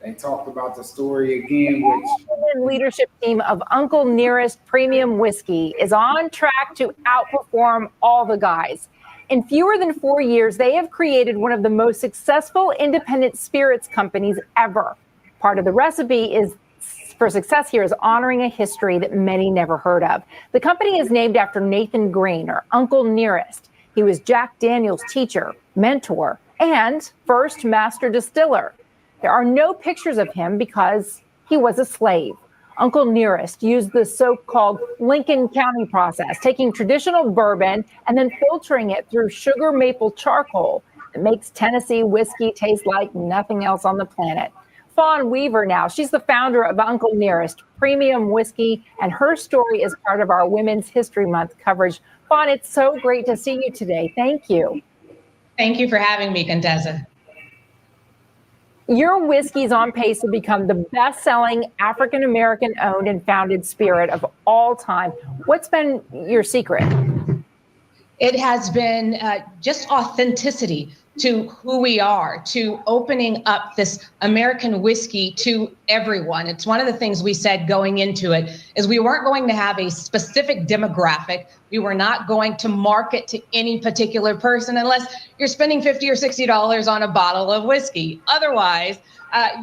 They talked about the story again, which The leadership team of Uncle Nearest Premium Whiskey is on track to outperform all the guys. In fewer than 4 years, they have created one of the most successful independent spirits companies ever. Part of the recipe for success here is honoring a history that many never heard of. The company is named after Nathan Green, or Uncle Nearest. He was Jack Daniel's teacher, mentor, and first master distiller. There are no pictures of him because he was a slave. Uncle Nearest used the so-called Lincoln County process, taking traditional bourbon and then filtering it through sugar maple charcoal that makes Tennessee whiskey taste like nothing else on the planet. Fawn Weaver now, she's the founder of Uncle Nearest Premium Whiskey, and her story is part of our Women's History Month coverage. Fawn, it's so great to see you today. Thank you. Thank you for having me, Contessa. Your whiskey is on pace to become the best-selling African-American owned and founded spirit of all time. What's been your secret? It has been just authenticity to who we are, to opening up this American whiskey to everyone. It's one of the things we said going into it is we weren't going to have a specific demographic. We were not going to market to any particular person unless you're spending $50 or $60 on a bottle of whiskey. Otherwise,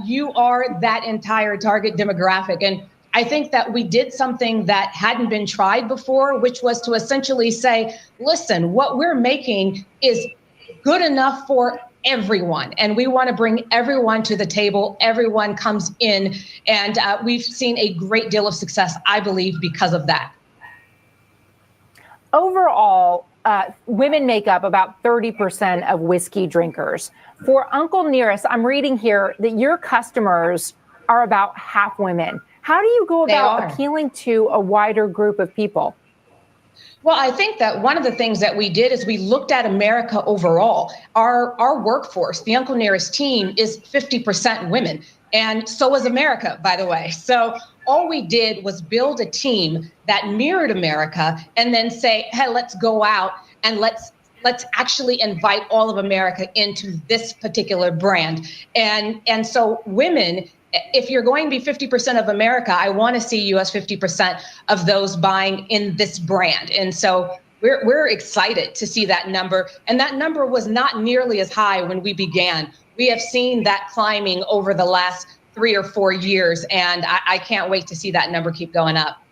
you are that entire target demographic. And I think that we did something that hadn't been tried before, which was to essentially say, listen, what we're making is good enough for everyone. And we want to bring everyone to the table. Everyone comes in. And we've seen a great deal of success, I believe, because of that. Overall, women make up about 30% of whiskey drinkers. For Uncle Nearest, I'm reading here that your customers are about half women. How do you go about appealing to a wider group of people? Well, I think that one of the things that we did is we looked at America overall. Our workforce, the Uncle Nearest team, is 50% women. And so is America, by the way. So all we did was build a team that mirrored America and then say, hey, let's go out and let's actually invite all of America into this particular brand. And so women, if you're going to be 50% of America, I want to see you as 50% of those buying in this brand. And so we're excited to see that number. And that number was not nearly as high when we began. We have seen that climbing over the last 3 or 4 years. And I can't wait to see that number keep going up.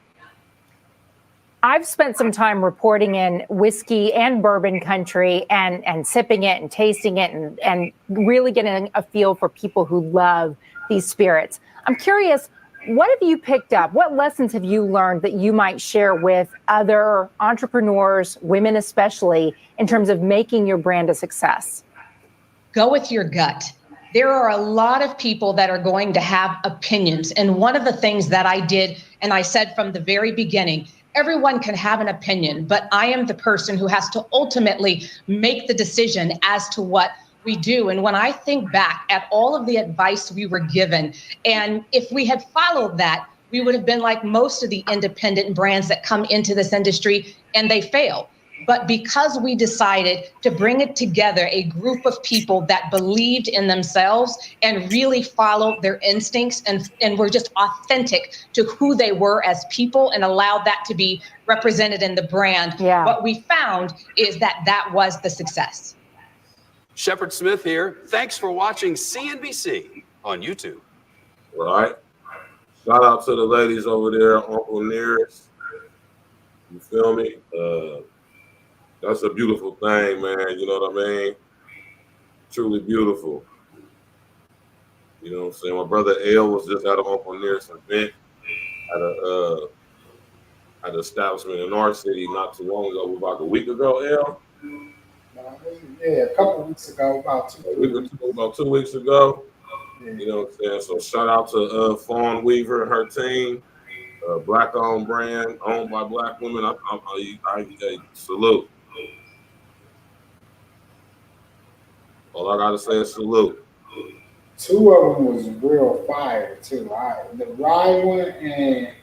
I've spent some time reporting in whiskey and bourbon country and sipping it and tasting it and really getting a feel for people who love these spirits. I'm curious, what have you picked up? What lessons have you learned that you might share with other entrepreneurs, women especially, in terms of making your brand a success? Go with your gut. There are a lot of people that are going to have opinions. And one of the things that I did, and I said from the very beginning, everyone can have an opinion, but I am the person who has to ultimately make the decision as to what we do. And when I think back at all of the advice we were given, and if we had followed that, we would have been like most of the independent brands that come into this industry and they fail. But because we decided to bring it together, a group of people that believed in themselves and really followed their instincts and were just authentic to who they were as people and allowed that to be represented in the brand, what we found is that that was the success. Shepard Smith here. Thanks for watching CNBC on YouTube. Right. Shout out to the ladies over there, Uncle Nearest. You feel me? That's a beautiful thing, man. You know what I mean? Truly beautiful. You know what I'm saying? My brother L was just at an Uncle Nearest event at an establishment in our city not too long ago, about a week ago, L. Yeah, a couple of weeks ago, about 2 weeks ago. Yeah. You know what I'm saying? So shout out to Fawn Weaver and her team, Black-owned brand, owned by Black women. I salute. All I gotta say is salute. Two of them was real fire too. The rye one and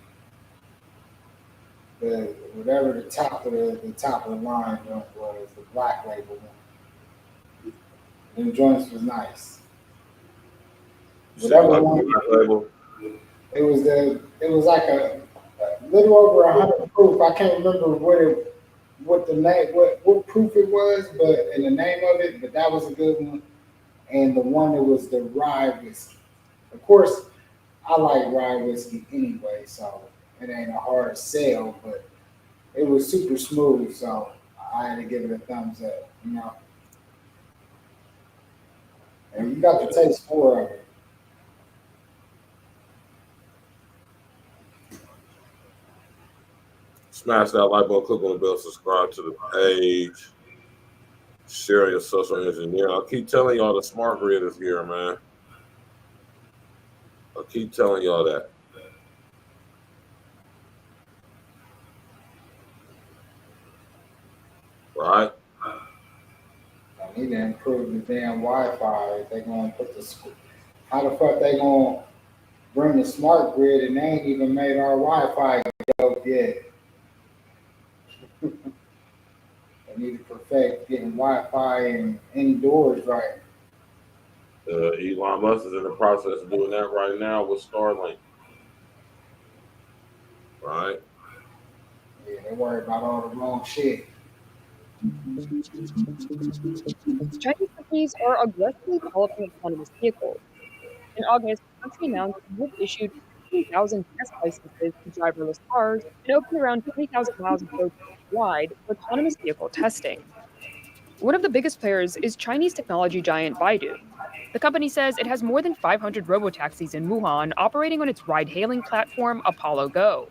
the whatever the top of the line joint was, the black label one. Them joints was nice. Whatever one, black label. it was like a little over 100 proof. I can't remember what proof it was, but in the name of it, but that was a good one. And the one that was the rye whiskey. Of course, I like rye whiskey anyway, so it ain't a hard sell, but it was super smooth, so I had to give it a thumbs up, you know. And you got to taste more of it. Smash that like button, click on the bell, subscribe to the page, share your social engineering. I keep telling y'all the smart grid is here, man. I keep telling y'all that. Right? I need to improve the damn Wi-Fi. They gonna put how the fuck they gonna bring the smart grid and they ain't even made our Wi-Fi dope yet. They need to perfect getting Wi-Fi and indoors right. Elon Musk is in the process of doing that right now with Starlink. Right? Yeah, they worry about all the wrong shit. Chinese companies are aggressively developing autonomous vehicles. In August, the country announced it had issued 15,000 test licenses to driverless cars and opened around 20,000 miles of road wide for autonomous vehicle testing. One of the biggest players is Chinese technology giant Baidu. The company says it has more than 500 robotaxis in Wuhan operating on its ride-hailing platform Apollo Go.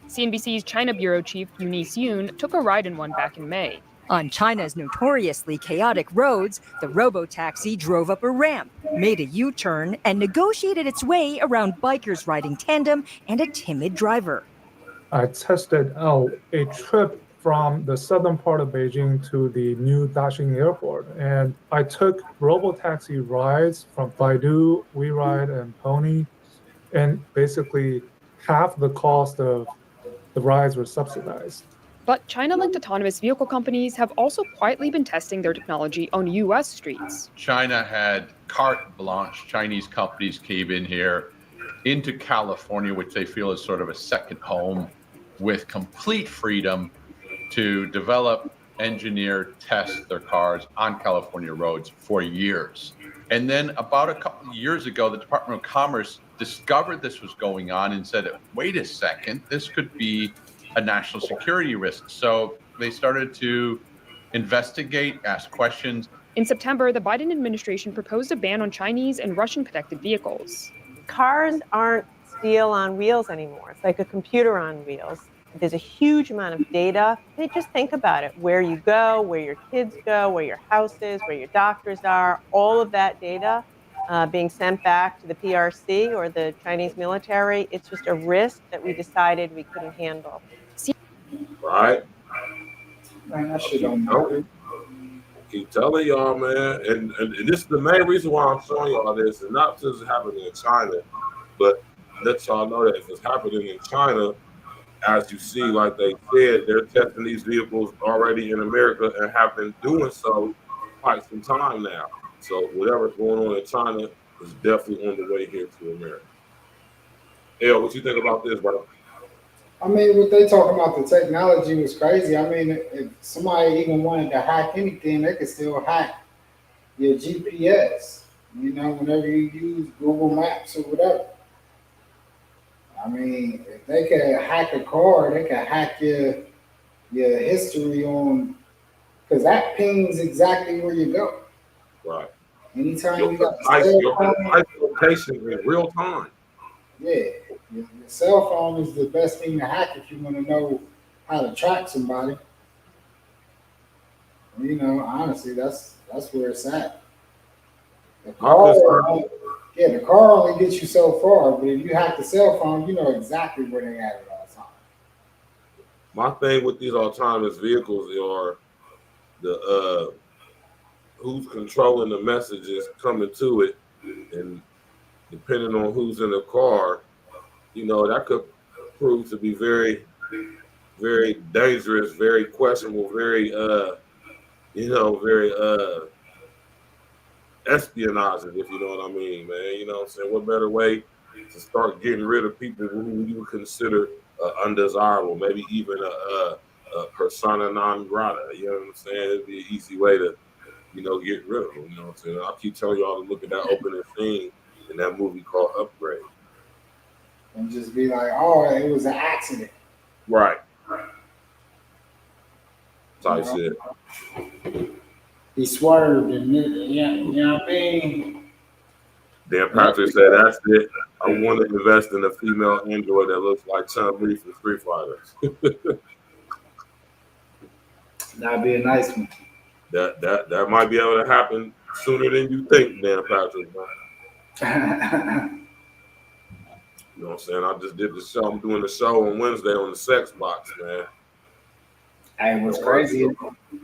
CNBC's China bureau chief Eunice Yoon took a ride in one back in May. On China's notoriously chaotic roads, the robotaxi drove up a ramp, made a U-turn, and negotiated its way around bikers riding tandem and a timid driver. I tested out a trip from the southern part of Beijing to the new Daxing airport, and I took robotaxi rides from Baidu, WeRide, and Pony, and basically half the cost of the rides were subsidized. But China-linked autonomous vehicle companies have also quietly been testing their technology on U.S. streets. China had carte blanche. Chinese companies came in here into California, which they feel is sort of a second home, with complete freedom to develop, engineer, test their cars on California roads for years. And then about a couple of years ago, the Department of Commerce discovered this was going on and said, wait a second, this could be a national security risk. So they started to investigate, ask questions. In September, the Biden administration proposed a ban on Chinese and Russian-connected vehicles. Cars aren't steel on wheels anymore. It's like a computer on wheels. There's a huge amount of data. They just think about it. Where you go, where your kids go, where your house is, where your doctors are, all of that data being sent back to the PRC or the Chinese military. It's just a risk that we decided we couldn't handle. Right? Man, that shit don't matter. Keep telling y'all, man, and this is the main reason why I'm showing y'all this, and not just happening in China, but let y'all know that if it's happening in China, as you see, like they said, they're testing these vehicles already in America and have been doing so quite some time now. So whatever's going on in China is definitely on the way here to America. El, what you think about this, bro? I mean, what they talking about, the technology was crazy. I mean, if somebody even wanted to hack anything, they could still hack your GPS. You know, whenever you use Google Maps or whatever. I mean, if they could hack a car, they could hack your history on, because that pings exactly where you go. Right. Anytime Your you got a cell phone, location in real time. yeah, your cell phone is the best thing to hack if you want to know how to track somebody. You know, honestly, that's where it's at. The car, the car only gets you so far, but if you hack the cell phone, you know exactly where they at all the time. My thing with these autonomous vehicles are the who's controlling the messages coming to it, and depending on who's in the car, you know, that could prove to be very, very dangerous, very questionable, very very espionage, if you know what I mean, man. You know what I'm saying? What better way to start getting rid of people who you would consider undesirable, maybe even a persona non grata. You know what I'm saying? It'd be an easy way to, get rid of them. You know what I'm saying? I keep telling y'all to look at that opening scene in that movie called Upgrade. And just be like, oh, it was an accident. Right. Type shit. He swerved, and you know what I mean? Dan Patrick said, that's it. I want to invest in a female android that looks like Chun-Li from Street Fighter. That'd be a nice one. That might be able to happen sooner than you think, Dan Patrick. You know what I'm saying? I just did the show. I'm doing the show on Wednesday on the Sex Box, man. Hey, what's crazy?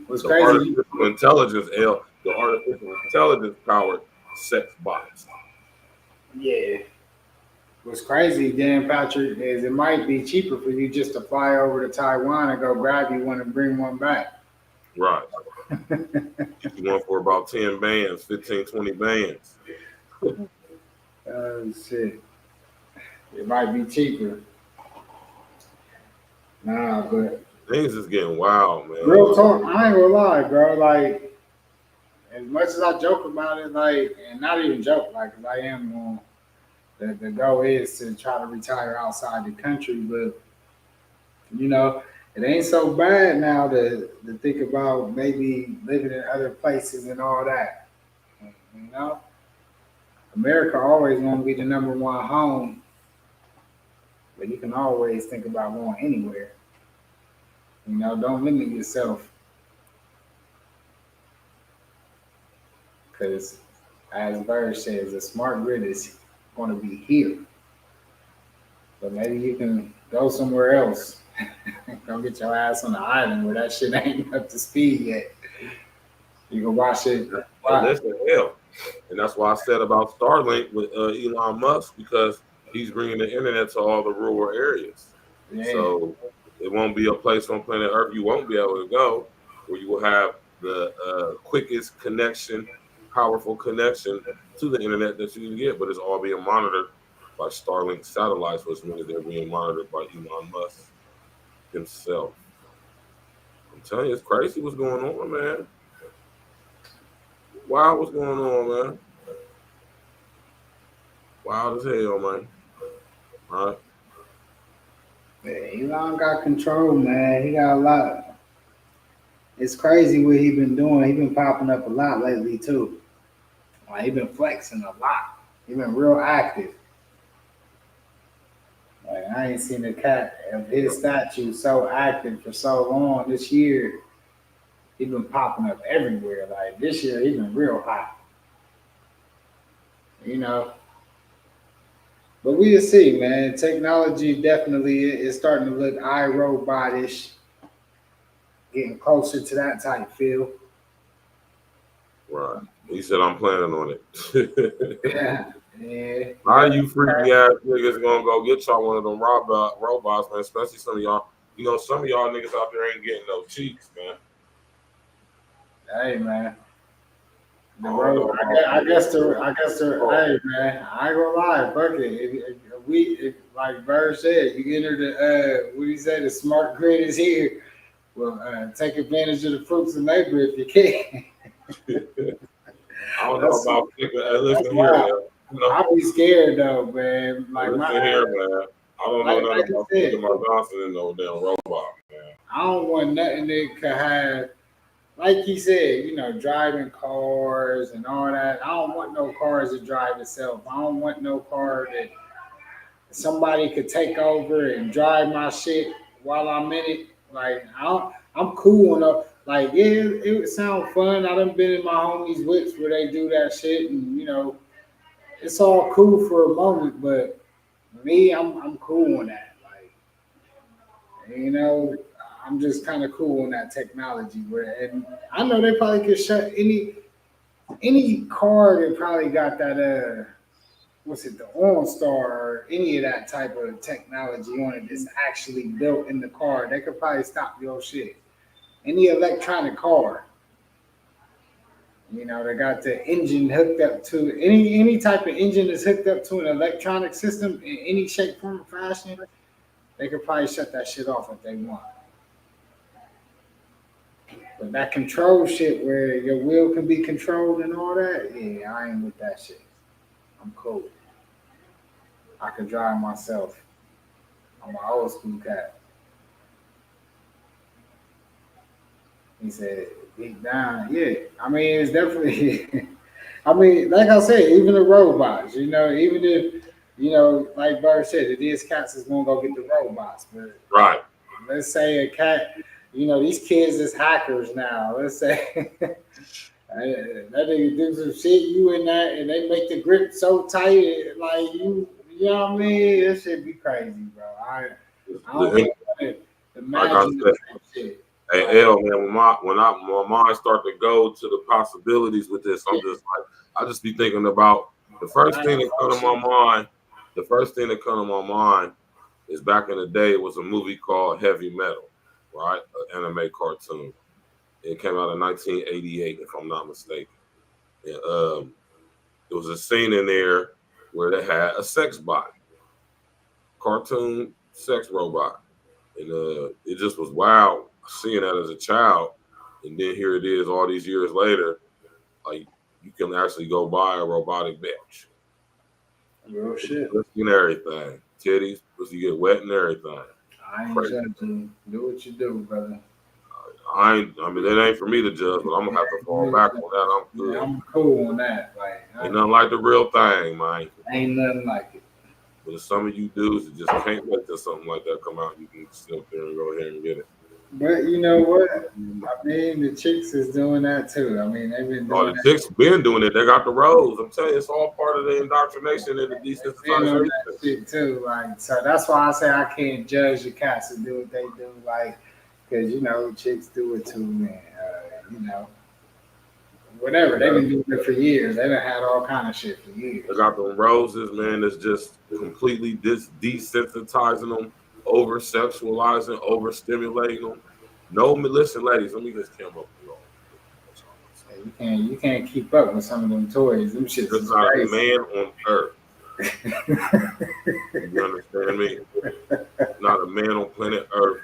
What's crazy? Artificial intelligence, the artificial intelligence powered Sex Box. Yeah. What's crazy, Dan Patrick, is it might be cheaper for you just to fly over to Taiwan and go grab you one and bring one back. Right. You want for about 10 bands, 15, 20 bands. Oh, shit. It might be cheaper. Nah, but things is getting wild, man. Real talk, I ain't gonna lie, bro. Like, as much as I joke about it, like, and not even joke, like, I am on. The goal is to try to retire outside the country, but you know, it ain't so bad now to think about maybe living in other places and all that. You know, America always want to be the #1 home, but you can always think about going anywhere. You know, don't limit yourself, because as Bird says, the smart grid is going to be here. But maybe you can go somewhere else. Don't get your ass on the island where that shit ain't up to speed yet. You can watch it. Listen, hell. And that's why I said about Starlink with Elon Musk, because he's bringing the internet to all the rural areas. Yeah. So it won't be a place on planet Earth you won't be able to go, where you will have the quickest connection, powerful connection to the internet that you can get, but it's all being monitored by Starlink satellites, which means they're being monitored by Elon Musk himself. I'm telling you, it's crazy what's going on, man. Wow, what's going on, man? Wild as hell, man. All right. Yeah, Elon got control, man. He got a lot. It's crazy what he been doing. He been popping up a lot lately too. Like, he been flexing a lot. He been real active. Like, I ain't seen a cat of his statue so active for so long. This year, he been popping up everywhere. Like, this year, he been real hot. You know. But we'll see, man. Technology definitely is starting to look iRobot-ish. Getting closer to that type feel. Right. He said, I'm planning on it. Yeah. Yeah. How you freaky ass niggas gonna go get y'all one of them robots, man? Especially some of y'all. You know, some of y'all niggas out there ain't getting no cheeks, man. Hey, man. I guess the hey man, I ain't gonna lie, fuck it. If like Bird said, you enter the what do you say, the smart grid is here. Well, take advantage of the fruits of labor if you can. I don't know about listen here, man. You know, I'll be scared though, man. Like listen here, man. I don't know nothing about putting my Johnson in no damn robot, man. I don't want nothing that could have, like he said, you know, driving cars and all that. I don't want no cars that drive itself. I don't want no car that somebody could take over and drive my shit while I'm in it. Like I'm cool enough. Like it would sound fun. I done been in my homies' whips where they do that shit, and you know, it's all cool for a moment. But me, I'm cool on that. Like, you know, I'm just kind of cool on that technology. And I know they probably could shut any car that probably got that what's it, the OnStar or any of that type of technology on it that's actually built in the car. They could probably stop your shit. Any electronic car, you know, they got the engine hooked up to any type of engine that's hooked up to an electronic system in any shape, form, or fashion. They could probably shut that shit off if they want. But that control shit where your wheel can be controlled and all that, yeah, I ain't with that shit. I'm cool. I can drive myself. I'm an old school cat. He said, deep down, yeah. I mean, it's definitely, I mean, like I said, even the robots, you know, even if, you know, like Bird said, these cats is going to go get the robots. But right. Let's say a cat, you know, these kids is hackers now. Let's say that nigga do some shit, you in that, and they make the grip so tight, like you know what I mean? That shit be crazy, bro. I don't imagine that shit. Hey, L, man, when my mind start to go to the possibilities with this, I'm just like, I just be thinking about the first thing that come to my mind. The first thing that come to my mind is back in the day, it was a movie called Heavy Metal, right? An anime cartoon. It came out in 1988, if I'm not mistaken. And, there was a scene in there where they had a sex bot, cartoon sex robot. And it just was wild seeing that as a child. And then here it is all these years later. Like, you can actually go buy a robotic bitch. Real shit. And everything. Titties, pussy get wet and everything. I ain't judging. Do what you do, brother. I mean, it ain't for me to judge, but I'm gonna have to fall back on that. I'm good. Yeah, I'm cool on that. Like, ain't nothing like the real thing, man. Ain't nothing like it. But if some of you dudes that just can't wait till something like that come out, you can sit up there and go ahead and get it. But you know what? I mean, the chicks is doing that too. I mean, they've been doing the chicks been doing it. They got the roles. I'm telling you, it's all part of the indoctrination and the desensitization. That shit too. Like, so that's why I say I can't judge the cats that do what they do. Like, because you know, chicks do it too, man. You know, whatever. They've been doing it for years. They done had all kind of shit for years. They got them roses, man. That's just completely desensitizing them, over sexualizing, overstimulating them. No, listen, ladies. Let me just come up with you can't keep up with some of them toys. Them shit. There's not a man on earth. You understand me? Not a man on planet Earth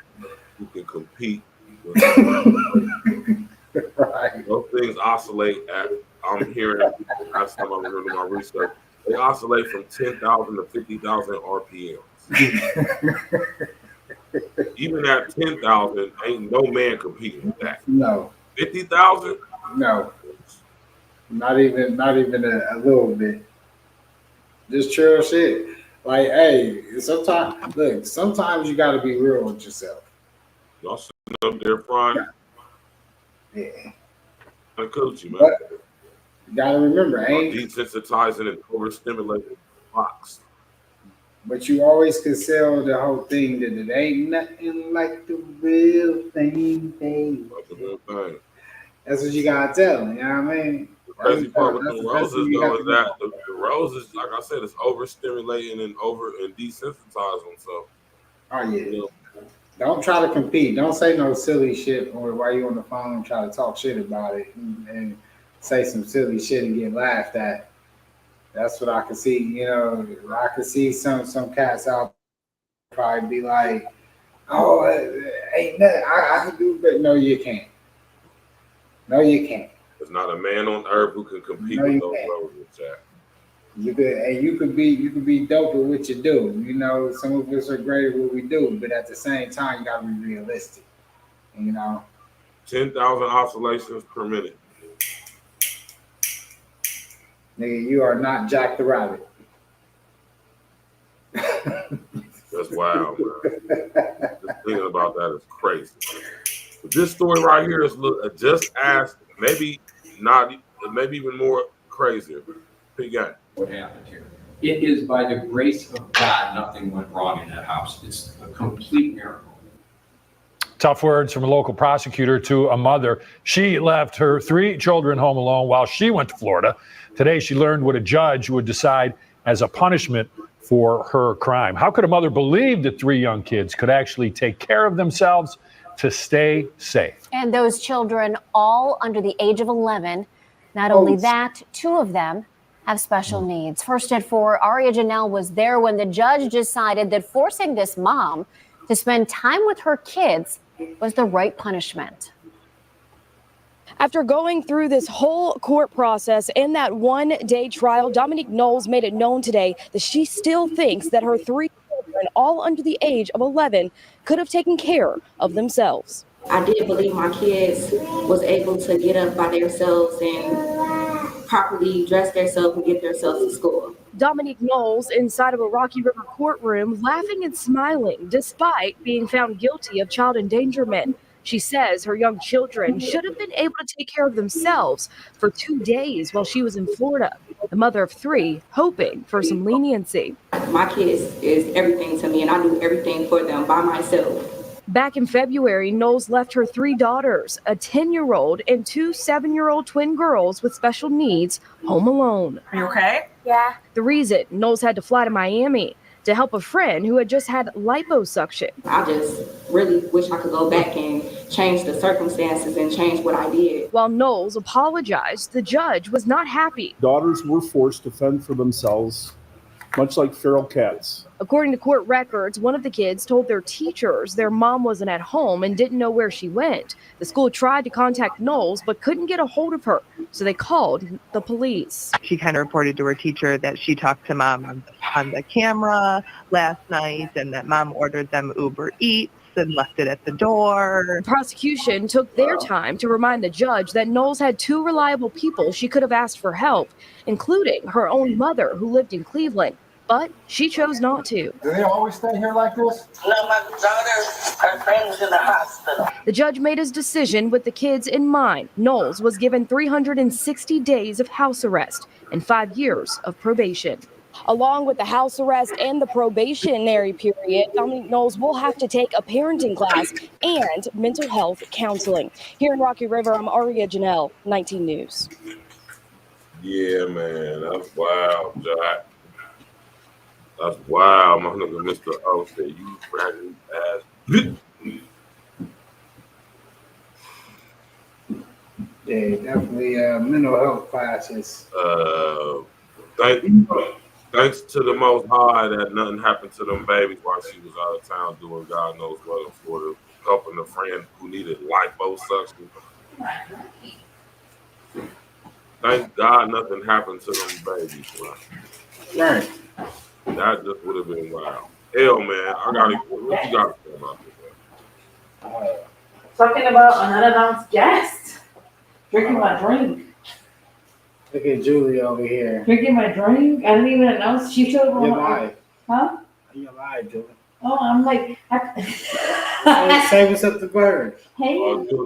who can compete with right. Those things oscillate at, I'm hearing, last time I was doing my research, they oscillate from 10,000 to 50,000 RPMs. Even at 10,000, ain't no man competing with that. No. 50,000? No. Not even a little bit. Just chill shit. Like, hey, sometimes you gotta be real with yourself. Y'all sitting up there frying? Yeah. The coochie, man. But you gotta remember, desensitizing and overstimulating the box. But you always can sell the whole thing that it ain't nothing like the real thing, baby. That's the real thing. That's what you gotta tell them, you know what I mean? crazy part with That's the the best thing roses you though have is to do. that the roses, like I said, it's overstimulating and desensitizing them. So Oh yeah. you know, Don't try to compete. Don't say no silly shit or while you on the phone try to talk shit about it and say some silly shit and get laughed at. That's what I can see. You know, I can see some cats out probably be like, "Oh, ain't nothing I can do," but no, you can't. No, you can't. there's not a man on earth who can compete No, with you those can't. roses, Jack. You could be dope at what you do. You know, some of us are great at what we do, but at the same time, you gotta be realistic. You know, 10,000 oscillations per minute. nigga, you are not Jack the Rabbit. That's wild, man. Just thinking about that is crazy. But this story right here is just as maybe not, maybe even more crazier. Big guy. What happened here? It is by the grace of God nothing went wrong in that house. It's a complete miracle. Tough words from a local prosecutor to a mother. She left her 3 children home alone while she went to Florida. Today, she learned what a judge would decide as a punishment for her crime. How could a mother believe that 3 young kids could actually take care of themselves to stay safe? And those children all under the age of 11. Not only that, 2 of them have special needs. First at 4, Aria Janelle was there when the judge decided that forcing this mom to spend time with her kids was the right punishment. After going through this whole court process and that one-day trial, Dominique Knowles made it known today that she still thinks that her 3 children, all under the age of 11, could have taken care of themselves. I did believe my kids was able to get up by themselves and properly dress themselves and get themselves to school. Dominique Knowles inside of a Rocky River courtroom, laughing and smiling despite being found guilty of child endangerment. She says her young children should have been able to take care of themselves for 2 days while she was in Florida. The mother of 3 hoping for some leniency. My kids is everything to me, and I do everything for them by myself. Back in February, Knowles left her 3 daughters, a 10-year-old and 2 7-year-old twin girls with special needs, home alone. Are you okay? Yeah. The reason Knowles had to fly to Miami to help a friend who had just had liposuction. I just really wish I could go back and change the circumstances and change what I did. While Knowles apologized, the judge was not happy. Daughters were forced to fend for themselves, much like feral cats. According to court records, one of the kids told their teachers their mom wasn't at home and didn't know where she went. The school tried to contact Knowles but couldn't get a hold of her, so they called the police. She kind of reported to her teacher that she talked to mom on the camera last night and that mom ordered them Uber Eats and left it at the door. The prosecution took their time to remind the judge that Knowles had 2 reliable people she could have asked for help, including her own mother who lived in Cleveland. But she chose not to. Do they always stay here like this? No, my daughter, her friend was in the hospital. The judge made his decision with the kids in mind. Knowles was given 360 days of house arrest and 5 years of probation. Along with the house arrest and the probationary period, Dominique Knowles will have to take a parenting class and mental health counseling. Here in Rocky River, I'm Aria Janelle, 19 News. Yeah, man, that's wild, Jack. That's wild. My nigga Mr. O said you raggedy ass. Yeah, definitely mental health classes. Thanks to the Most High that nothing happened to them babies while she was out of town doing God knows what in Florida, helping a friend who needed liposuction. Thank God nothing happened to them babies, man. Right. That just would have been wild. Hell, man, what you got to say about this, man? Talking about an unannounced guest. Drinking my drink. Look at Julie over here. Drinking my drink? I didn't even announce. She showed up. You're live. Huh? You're live, Julie. Oh, I'm like. Say what's up to Bird. Hey.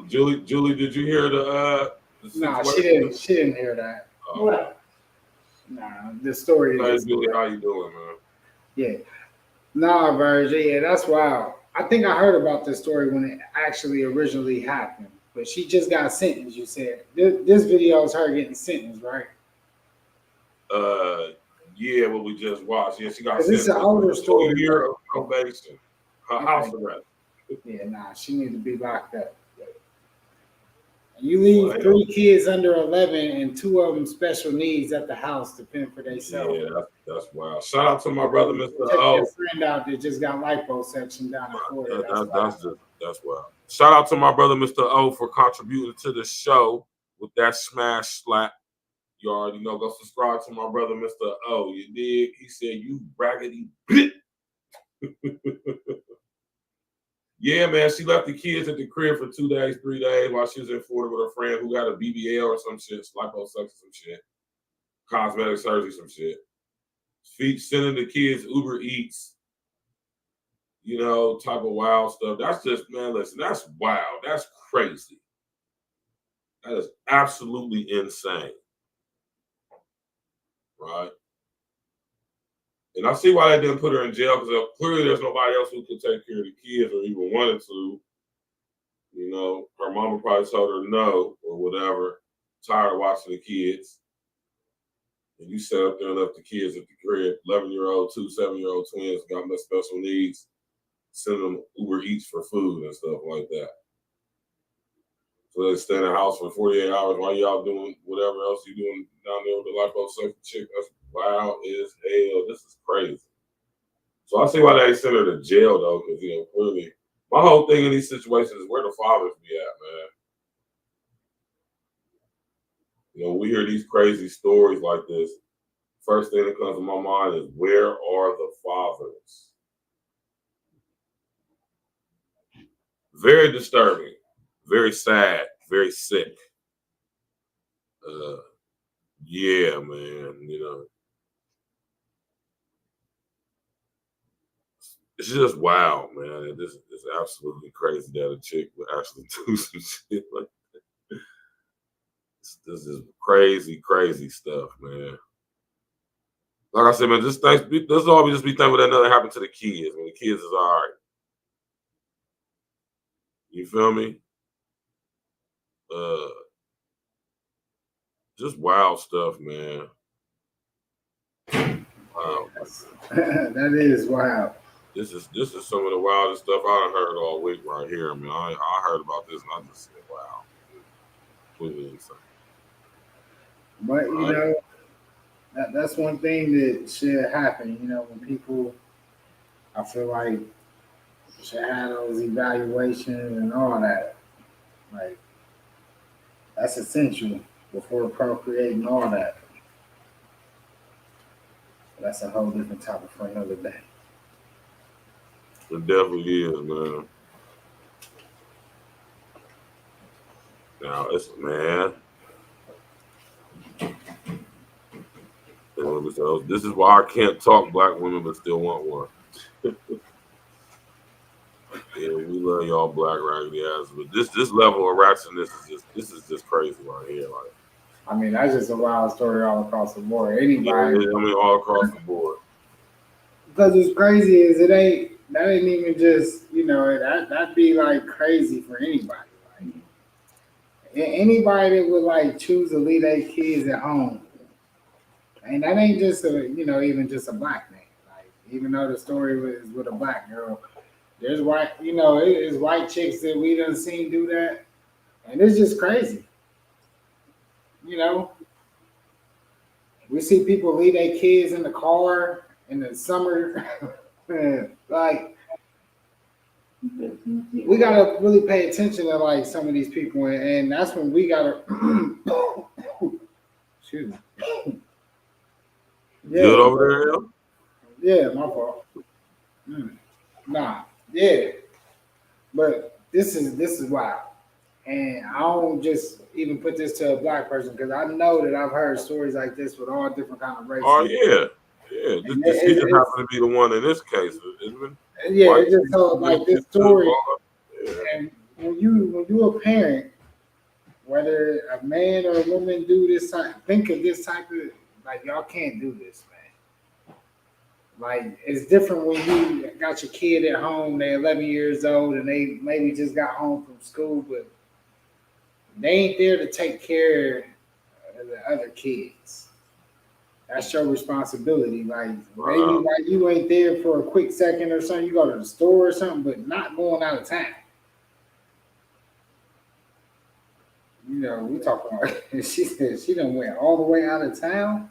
Julie, did you hear the No, she didn't. She didn't hear that. What? Nah, the story is. Julie, how you doing, man? Yeah. Nah, Virgil. Yeah, that's wild. I think I heard about this story when it actually originally happened. but she just got sentenced. You said this video is her getting sentenced, right? Yeah, what we just watched. Yeah, she got Because it's an older story. 2 years of probation, her house arrest. Yeah, nah, she need to be locked up. You leave 3 kids under 11 and 2 of them special needs at the house to fend for themselves. Yeah, that's wild. Shout out to my brother, Mr. Check O. your friend out that just got liposuction down in Florida. That's wild. Shout out to my brother, Mr. O, for contributing to the show with that smash slap. You already know. Go subscribe to my brother, Mr. O. You dig? He said, "You raggedy bitch." Yeah, man. She left the kids at the crib for 2 days, 3 days while she was in Florida with her friend who got a BBL or some shit, liposuction, some shit, cosmetic surgery, some shit. Sending the kids Uber Eats, you know, type of wild stuff. That's just, man, listen, that's wild. That's crazy. That is absolutely insane. Right? And I see why they didn't put her in jail, because clearly there's nobody else who could take care of the kids or even wanted to. You know, her mama probably told her no or whatever, tired of watching the kids. And you sat up there and left the kids at the crib, 11-year-old, 2 7-year-old twins, got special needs, send them Uber Eats for food and stuff like that. So they stay in the house for 48 hours while y'all doing whatever else you doing down there with the liposuction chick. That's wild as hell. This is crazy. So I see why they sent her to jail though, because you know, clearly my whole thing in these situations is where the fathers be at, man. You know, we hear these crazy stories like this. First thing that comes to my mind is, where are the fathers? Very disturbing, very sad, very sick. Yeah, man, you know. It's just wild, man. This is absolutely crazy that a chick would actually do some shit like that. This is crazy, crazy stuff, man. Like I said, man, just all we just be thankful that nothing happened to the kids. When the kids is all right. You feel me? Just wild stuff, man. Wow. That is wild. This is some of the wildest stuff I heard all week right here. I mean, I heard about this and I just said, wow. Completely insane. But you know, that's one thing that should happen, you know, when people, I feel like, should have those evaluations and all that. Like, that's essential before procreating, all that. That's a whole different topic for another day. It definitely is, man. Now, it's, man. This is why I can't talk black women but still want one. Yeah, we love y'all black raggedy asses, but this level of ratchetness is just crazy right here. Like, I mean, that's just a wild story all across the board. Anybody, yeah, I mean, all across the board. Because what's crazy is that ain't even just, you know, that'd be like crazy for anybody. Like, anybody that would like choose to leave their kids at home, and that ain't just even just a black man. Like, even though the story was with a black girl, there's white, you know, it's white chicks that we done seen do that, and it's just crazy. You know, we see people leave their kids in the car in the summer. Like, we gotta really pay attention to like some of these people, and that's when we gotta. Excuse me. Yeah. Good over there, yeah, my fault. Nah, yeah, but this is wild, and I don't just even put this to a black person because I know that I've heard stories like this with all different kind of races. Oh yeah. This just happened to be the one in this case. Yeah, it just told like this story. Yeah. And when you a parent, whether a man or a woman do this type, think of this type of, like, y'all can't do this, man. Like, it's different when you got your kid at home, they're 11 years old, and they maybe just got home from school, but They ain't there to take care of the other kids. That's your responsibility. Like maybe like you ain't there for a quick second or something. You go to the store or something, but not going out of town. You know, we talking about. She said she done went all the way out of town.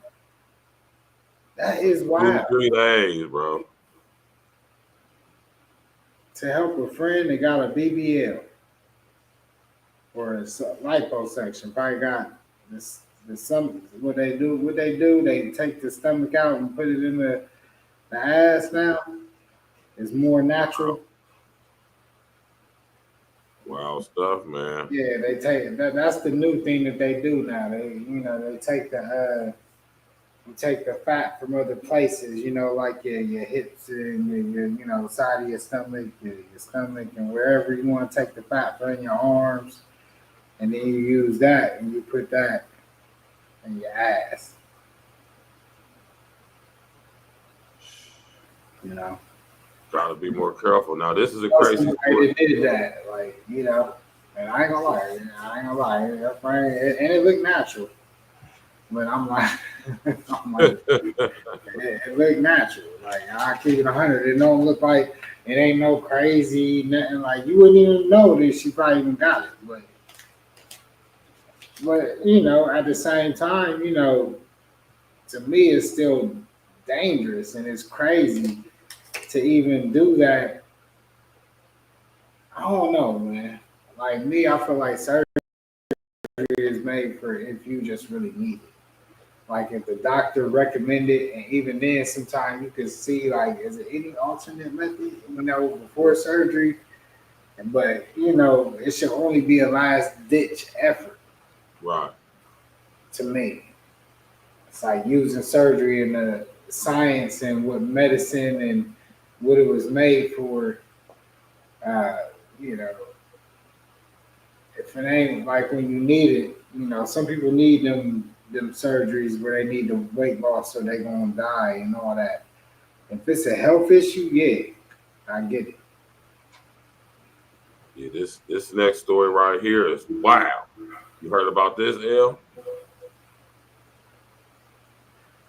That is wild. 3 days, bro. To help a friend that got a BBL or a liposuction. Probably got this. What they do, they take the stomach out and put it in the ass now. It's more natural. Wild stuff, man. Yeah, they take that's the new thing that they do now. They take the fat from other places, like your hips and your side of your stomach, your stomach, and wherever you want to take the fat from your arms, and then you use that and you put that in your ass. Gotta be more careful. Now, this is a crazy story. They did that, and I ain't gonna lie, and it looked natural. But I'm like, it looked natural. Like I keep it 100. It don't look like it ain't no crazy nothing. Like you wouldn't even know that she probably even got it. But at the same time, to me it's still dangerous and it's crazy to even do that. I don't know, man. Like me, I feel like surgery is made for if you just really need it. Like if the doctor recommended, and even then, sometimes you can see like, is there any alternate method, before surgery? But it should only be a last ditch effort. Right. To me, it's like using surgery and the science and what medicine and what it was made for. If it ain't like when you need it, some people need them surgeries where they need the weight loss or they gonna die and all that. If it's a health issue, yeah, I get it. Yeah, this next story right here is wow. You heard about this, El?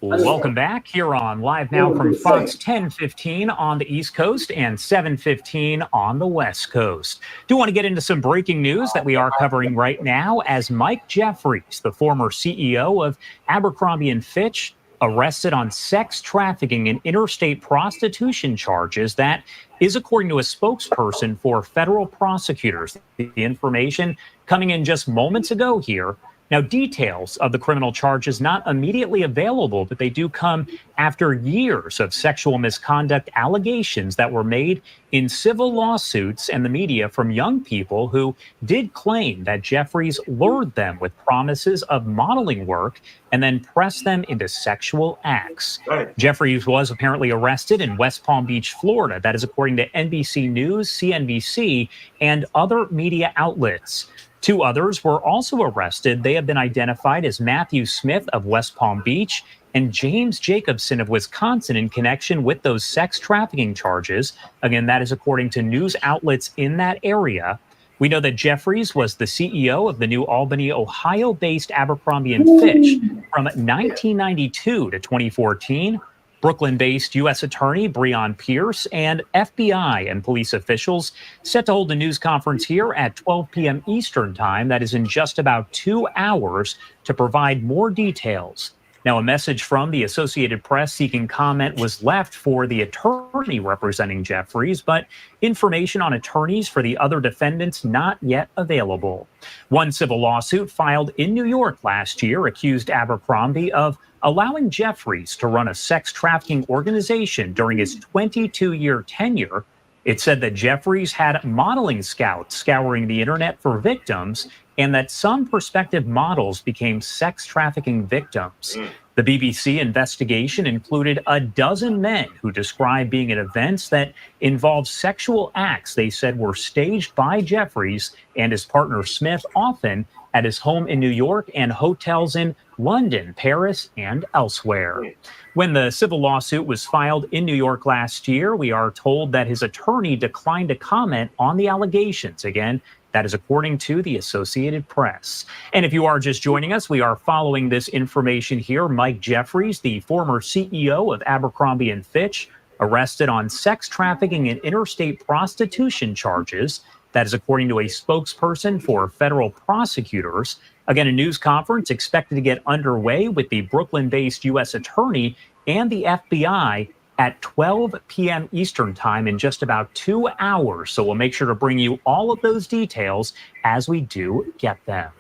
Welcome back here on Live Now from Fox 10:15 on the East Coast and 7:15 on the West Coast. Do want to get into some breaking news that we are covering right now as Mike Jeffries, the former CEO of Abercrombie & Fitch, arrested on sex trafficking and interstate prostitution charges. That is according to a spokesperson for federal prosecutors. The information coming in just moments ago here. Now, details of the criminal charges not immediately available, but they do come after years of sexual misconduct allegations that were made in civil lawsuits and the media from young people who did claim that Jeffries lured them with promises of modeling work and then pressed them into sexual acts. Right. Jeffries was apparently arrested in West Palm Beach, Florida. That is according to NBC News, CNBC, and other media outlets. 2 others were also arrested. They have been identified as Matthew Smith of West Palm Beach and James Jacobson of Wisconsin in connection with those sex trafficking charges. Again, that is according to news outlets in that area. We know that Jeffries was the CEO of the New Albany, Ohio-based Abercrombie & Fitch from 1992 to 2014. Brooklyn-based U.S. Attorney Breon Pierce and FBI and police officials set to hold a news conference here at 12 p.m. Eastern Time. That is in just about 2 hours to provide more details. Now, a message from the Associated Press seeking comment was left for the attorney representing Jeffries, but information on attorneys for the other defendants not yet available. One civil lawsuit filed in New York last year accused Abercrombie of allowing Jeffries to run a sex trafficking organization during his 22-year tenure. It said that Jeffries had modeling scouts scouring the internet for victims and that some prospective models became sex trafficking victims. The BBC investigation included a dozen men who described being at events that involved sexual acts they said were staged by Jeffries and his partner Smith, often at his home in New York and hotels in London, Paris, and elsewhere. When the civil lawsuit was filed in New York last year, we are told that his attorney declined to comment on the allegations. Again, That is according to the Associated Press. And if you are just joining us, we are following this information here. Mike Jeffries, the former CEO of Abercrombie & Fitch, arrested on sex trafficking and interstate prostitution charges. That is according to a spokesperson for federal prosecutors. Again, a news conference expected to get underway with the Brooklyn-based U.S. attorney and the FBI at 12 p.m. Eastern time in just about 2 hours. So we'll make sure to bring you all of those details as we do get them.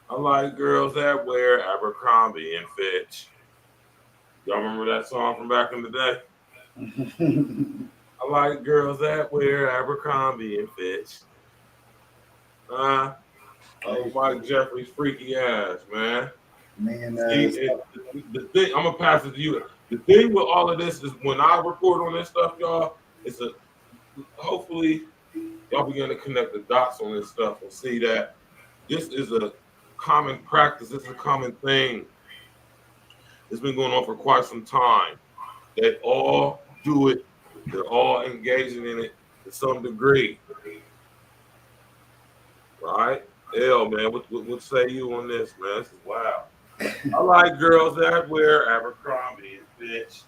I like girls that wear Abercrombie and Fitch. Y'all remember that song from back in the day? I like girls that wear Abercrombie and Fitch. Oh, Mike Jeffries' freaky ass, man. Man, the thing, I'm gonna pass it to you. The thing with all of this is when I report on this stuff, y'all, it's hopefully y'all begin to connect the dots on this stuff and see that this is a common practice. This is a common thing. It's been going on for quite some time. They all do it. They're all engaging in it to some degree. Right? Hell, man, what say you on this, man? This is wild. I like girls that wear Abercrombie and Fitch.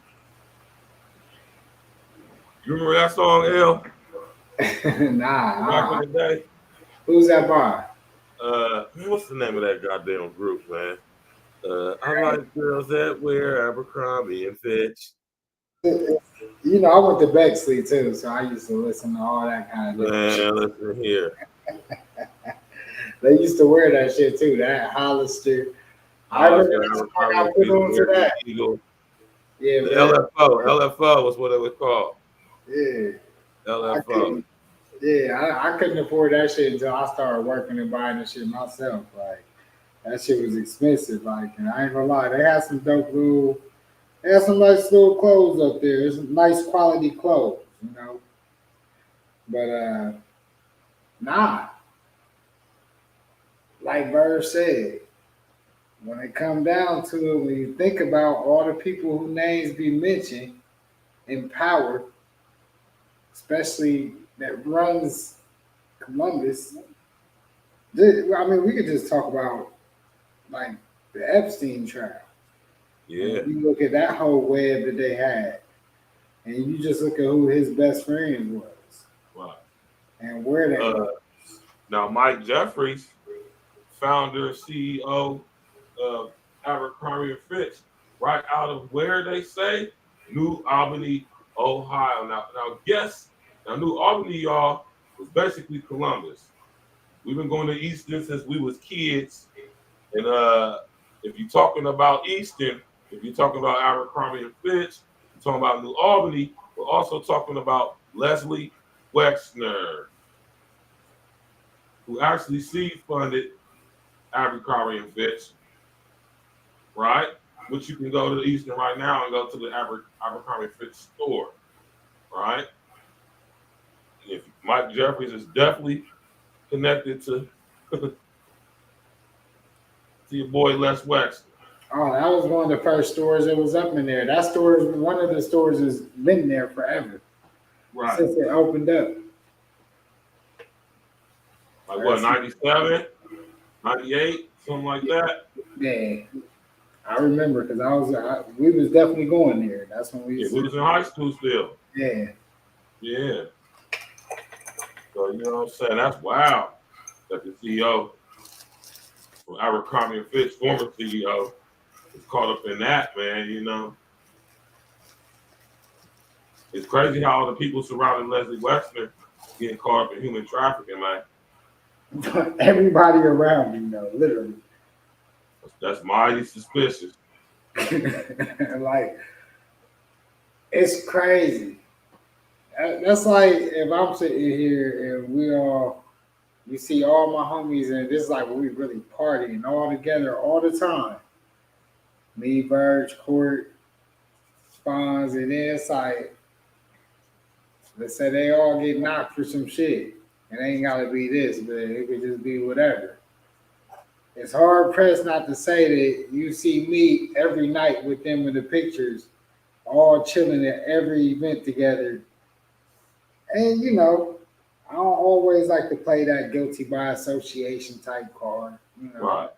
You remember that song, L? Nah. Back in the day? Who's that by? Man, what's the name of that goddamn group, man? I like girls that wear Abercrombie and Fitch. You know, I went to Bexley too, so I used to listen to all that kind of Man, shit. listen here. They used to wear that shit too, that Hollister. I remember the song I put on to that. Yeah, the man. LFO was what it was called. Yeah. LFO. I couldn't afford that shit until I started working and buying the shit myself. Like, that shit was expensive. Like, and I ain't gonna lie, they had some nice little clothes up there. It's nice quality clothes, you know. But nah. Like Bird said, when it come down to it, when you think about all the people whose names be mentioned in power, especially that runs Columbus, I mean, we could just talk about like the Epstein trial. Yeah. You look at that whole web that they had, and you just look at who his best friend was. Wow. And where they were. Now, Mike Jeffries, founder, CEO of Abercrombie & Fitch, right out of where they say? New Albany, Ohio. Now, New Albany, y'all, was basically Columbus. We've been going to Easton since we was kids. And if you're talking about Easton, if you're talking about Abercrombie & Fitch, you're talking about New Albany, we're also talking about Leslie Wexner, who actually seed funded Abercrombie & Fitch, right? Which you can go to the Easton right now and go to the Abercrombie & Fitch store, right? If Mike Jeffries is definitely connected to your boy Les Wexner. Oh, that was one of the first stores that was up in there. That store is one of the stores that's been there forever. Right. Since it opened up. Like what, 97, 98, something like that? Yeah. I remember because we was definitely going there. That's when we was in high school still. Yeah. Yeah. So you know what I'm saying? That's wild that the CEO from Abercrombie & Fitch, former CEO, is caught up in that, man, you know. It's crazy how all the people surrounding Leslie Wexner getting caught up in human trafficking, man. Everybody around me, though, literally. That's mighty suspicious. Like, it's crazy. That's like if I'm sitting here and you see all my homies, and this is like when we really partying all together all the time. Me, Verge, Court, Spawns, and then it's like, let's say they all get knocked for some shit. It ain't gotta be this, but it could just be whatever. It's hard pressed not to say that you see me every night with them in the pictures, all chilling at every event together. And you know, I don't always like to play that guilty by association type card, you know. Right.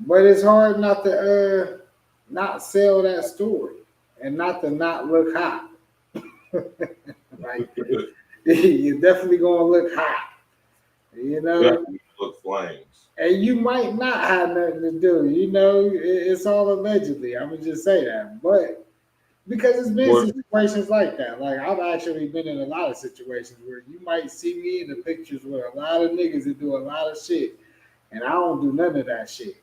But it's hard not to not sell that story and not to not look hot. Like you're definitely gonna look hot, you know. Definitely look flames. And you might not have nothing to do, you know. It's all allegedly. I'm gonna just say that, but because it's been situations like that. Like I've actually been in a lot of situations where you might see me in the pictures with a lot of niggas that do a lot of shit, and I don't do none of that shit.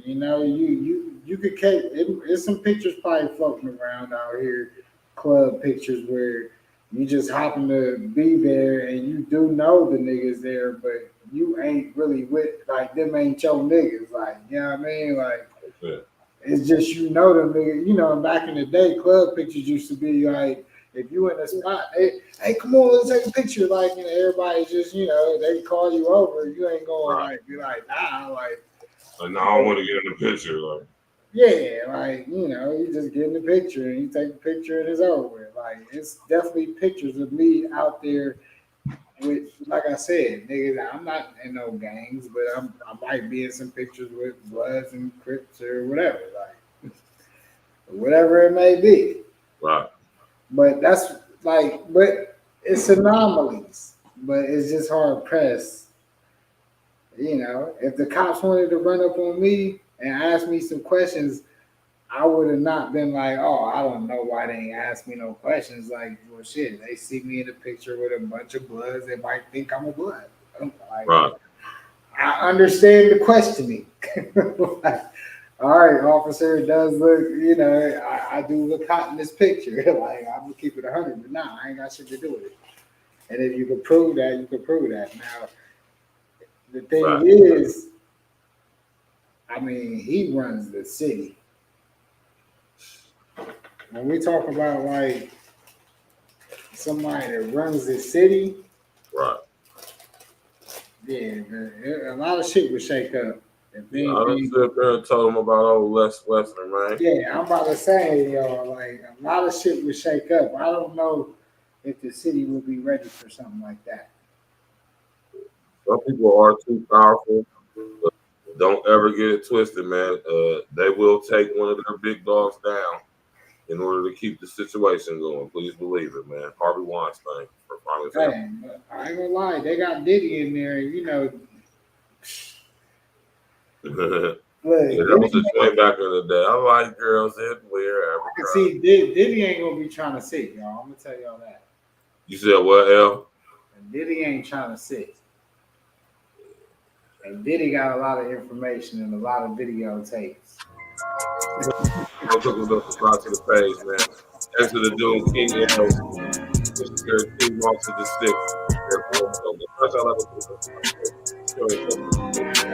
You know, you could catch it's some pictures probably floating around out here, club pictures where you just happen to be there and you do know the niggas there, but you ain't really with, like, them ain't your niggas, like, you know what I mean? Like, it's just, you know, them niggas, you know, back in the day, club pictures used to be like, if you in a spot, hey, come on, let's take a picture, like, and everybody just, you know, they call you over, you ain't going, like, be like, nah, like, now I don't want to get in the picture, like. Yeah, like, you know, you just get in the picture and you take a picture and it's over with. Like, it's definitely pictures of me out there with, like I said, niggas, I'm not in no gangs, but I might be in some pictures with Bloods and Crips or whatever, like, whatever it may be. Right. But that's like, but it's anomalies, but it's just hard pressed. You know, if the cops wanted to run up on me and ask me some questions, I would have not been like, oh, I don't know why they ain't ask me no questions. Like, well, shit, they see me in a picture with a bunch of Bloods, they might think I'm a Blood. Like, right. I understand the questioning. Like, all right, officer, it does look, you know, I do look hot in this picture. Like, I'm gonna keep it 100, but nah, I ain't got shit to do with it. And if you can prove that, you can prove that. Now, the thing is, I mean, he runs the city. When we talk about like somebody that runs the city, right? Yeah, a lot of shit would shake up. I done sit there and told him about old Les Western, man. Yeah, I'm about to say, yo, like a lot of shit would shake up. I don't know if the city would be ready for something like that. Some people are too powerful. But don't ever get it twisted, man. They will take one of their big dogs down in order to keep the situation going. Please believe it, man. Harvey Weinstein. Hey, I ain't gonna lie, they got Diddy in there, you know. Look, that was the joint back in the day. I like girls everywhere. See, Diddy ain't gonna be trying to sit, y'all. I'm gonna tell y'all that. You said what, L? Diddy ain't trying to sit. And Diddy got a lot of information and a lot of videotapes. I'll take a look across to the page, man. Thanks to the dude, King E.N.E. Mr. King Walks to the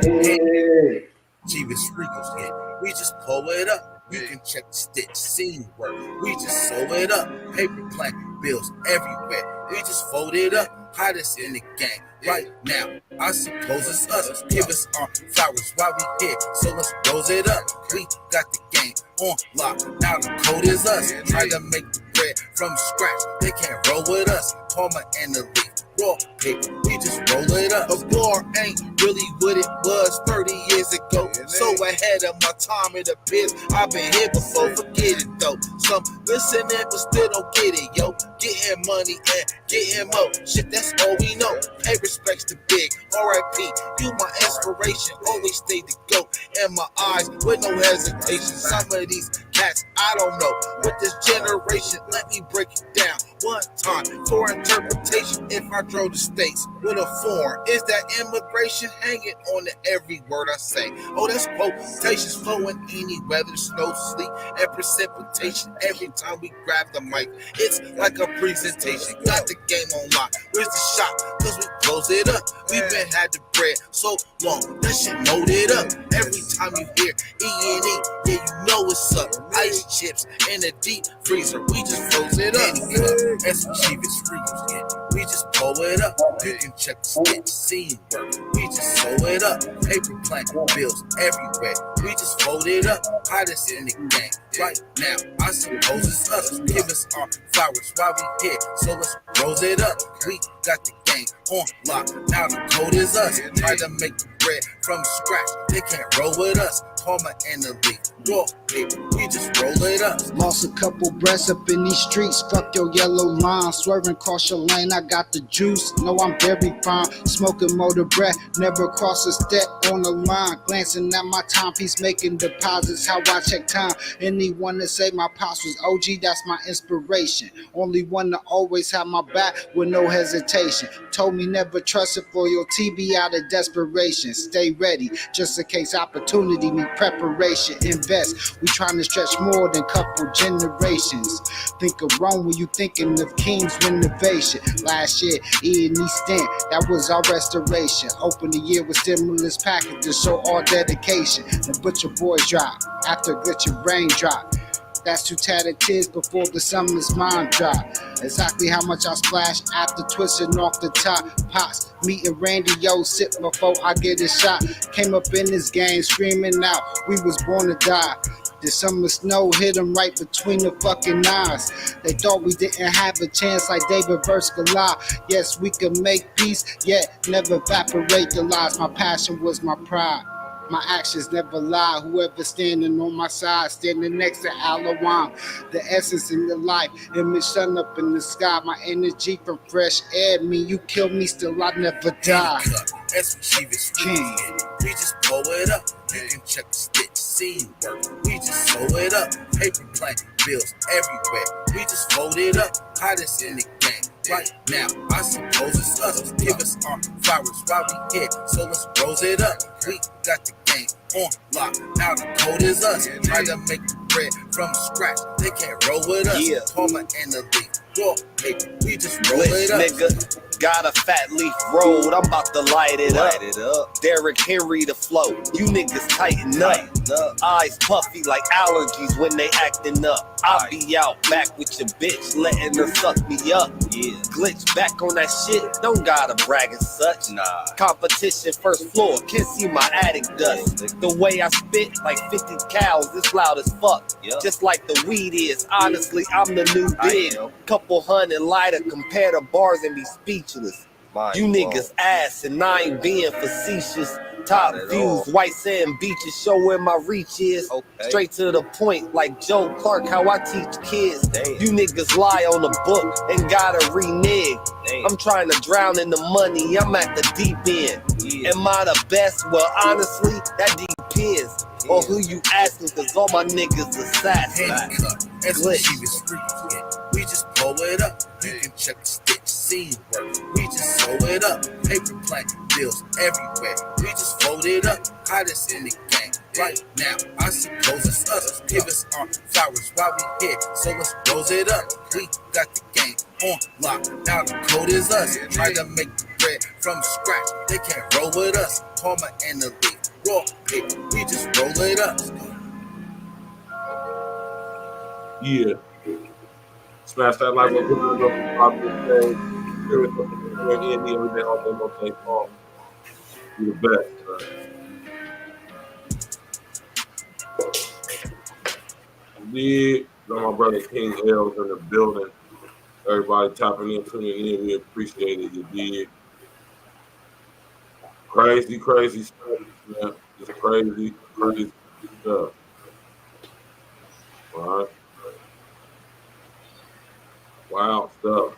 Hey. Jeebus Freakers, yeah. We just pull it up. You can check the stitch scene work. We just sew it up. Paper plank bills everywhere. We just fold it up. Hottest in the game right now. I suppose it's us. Give us our flowers while we here. So let's rose it up. We got the game on lock. Now the code is us. Try to make the bread from scratch. They can't roll with us. Palmer and the leaf. Raw paper, we just roll it up. A bar ain't really what it was 30 years ago. So ahead of my time, it appears I've been here before. Forget it though. Some listening but still don't get it, yo. Getting money and getting more. Shit, that's all we know. Pay respects to Big. R.I.P. You my inspiration. Always stay the GOAT in my eyes with no hesitation. Some of these cats, I don't know. With this generation, let me break it down one time for interpretation. If I drove the states with a foreign, is that immigration hanging on to every word I say? Oh, that's quotations flowing any weather, snow, sleet, and precipitation. Every time we grab the mic, it's like a presentation. Got the game on lock. Where's the shop? Cause we close it up. We've been had the bread so long, that shit loaded up. Every time you hear E.N.E, yeah, you know what's up. Ice chips in a deep freezer, we just froze it up. And some Jeebus Freakers, yeah, we just blow it up. You can check the stitch scene work. We just sew it up. Paper plane bills everywhere. We just fold it up. Hottest in the game. Right now, I suppose it's us. Give us our flowers while we here. So let's rose it up. We got the game on lock. Now the code is us. Try to make the bread from scratch. They can't roll with us. Palmer and the league. Raw paper, we just roll it up. Lost a couple breaths up in these streets. Fuck your yellow line. Swerving across your lane, I got the juice. No, I'm very fine. Smoking motor breath. Never cross a step on the line. Glancing at my timepiece, making deposits. How I check time. Anyone that say my pops was OG, that's my inspiration. Only one to always have my back with no hesitation. Told me never trust it for your TV out of desperation. Stay ready, just in case opportunity meet preparation. Invest, we trying to stretch more than couple generations. Think of Rome when you thinking of King's renovation. Last year, E.N.E stamp, that was our restoration. Open the year with stimulus packages, show all dedication. The butcher boys drop, after glitching raindrop. That's 2 tatted tears before the summer's mind drop. Exactly how much I splash after twisting off the top. Pops, meeting Randy, yo, sip before I get a shot. Came up in this game screaming out, we was born to die. The summer snow hit them right between the fucking eyes. They thought we didn't have a chance like David versus Goliath. Yes, we could make peace, yet never evaporate the lies. My passion was my pride. My actions never lie. Whoever standing on my side, standing next to Alawan. The essence in your life, image sun up in the sky. My energy from fresh air, me you kill me, still I never die. King. We just blow it up. You can check the stitch, scene work. We just sew it up. Paper plane bills everywhere. We just fold it up. Hottest in the game. Right now, I suppose it's us. Give us our flowers while we here. So let's rose it up. We got the game on lock. Now the code is us. Try to make the bread from scratch. They can't roll with us. Palmer and the league. Raw paper, we just roll it up. Nigga. Got a fat leaf road, I'm about to light it up. Derrick Henry the flow, you niggas tighten up. Eyes puffy like allergies when they acting up. I be out back with your bitch, letting her suck me up. Glitch back on that shit, don't gotta brag and such. Competition first floor, can't see my attic dust. The way I spit, like 50 cows, it's loud as fuck. Just like the weed is, honestly, I'm the new big. Couple hundred lighter, compare the bars and be speechless. You niggas ass and I ain't being facetious. Top views, white sand beaches, show where my reach is. Straight to the point, like Joe Clark, how I teach kids. You niggas lie on the book and gotta renege. I'm trying to drown in the money, I'm at the deep end. Am I the best? Well, honestly, that depends. Or who you asking, cause all my niggas assassins. We just blow it up. You can check the stitch, scene work. We just sew it up. Paper plane bills everywhere. We just fold it up. Hottest in the game. Right now, I suppose it's us. Give us our flowers while we here. So let's rose it up. We got the game on lock. Now the code is us. Try to make the bread from scratch. They can't roll with us. Palmer and the league. Raw paper, we just roll it up. Yeah. Smash that like button. E.N.E every day, all day, no day, all. You the best. Indeed, my brother King L's in the building. Everybody tapping in, tuning in. We appreciate it. You did. Crazy stuff, man. It's crazy stuff. All right. Wild stuff.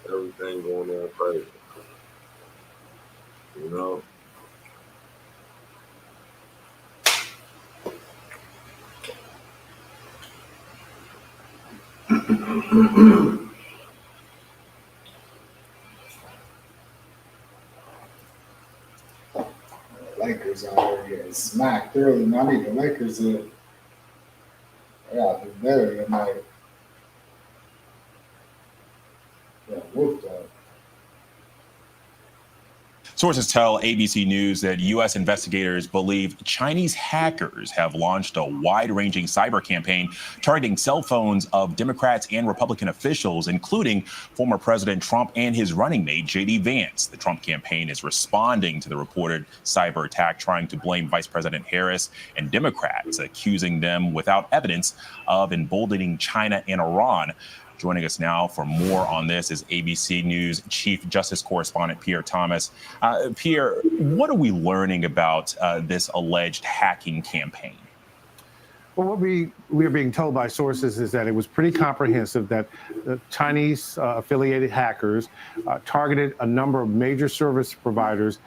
Everything going on crazy. You know? Lakers out here getting smacked early. I need the Lakers to do better tonight. Yeah, whooped up. Sources tell ABC News that U.S. investigators believe Chinese hackers have launched a wide-ranging cyber campaign targeting cell phones of Democrats and Republican officials, including former President Trump and his running mate, J.D. Vance. The Trump campaign is responding to the reported cyber attack, trying to blame Vice President Harris and Democrats, accusing them without evidence of emboldening China and Iran. Joining us now for more on this is ABC News Chief Justice Correspondent Pierre Thomas. Pierre, what are we learning about this alleged hacking campaign? Well, what we are being told by sources is that it was pretty comprehensive, that the Chinese affiliated hackers targeted a number of major service providers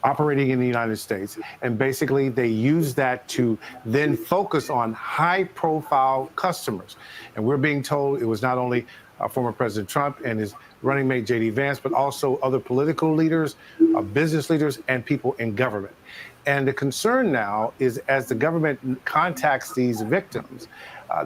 operating in the United States. And basically, they used that to then focus on high-profile customers. And we're being told it was not only former President Trump and his running mate, J.D. Vance, but also other political leaders, business leaders, and people in government. And the concern now is, as the government contacts these victims,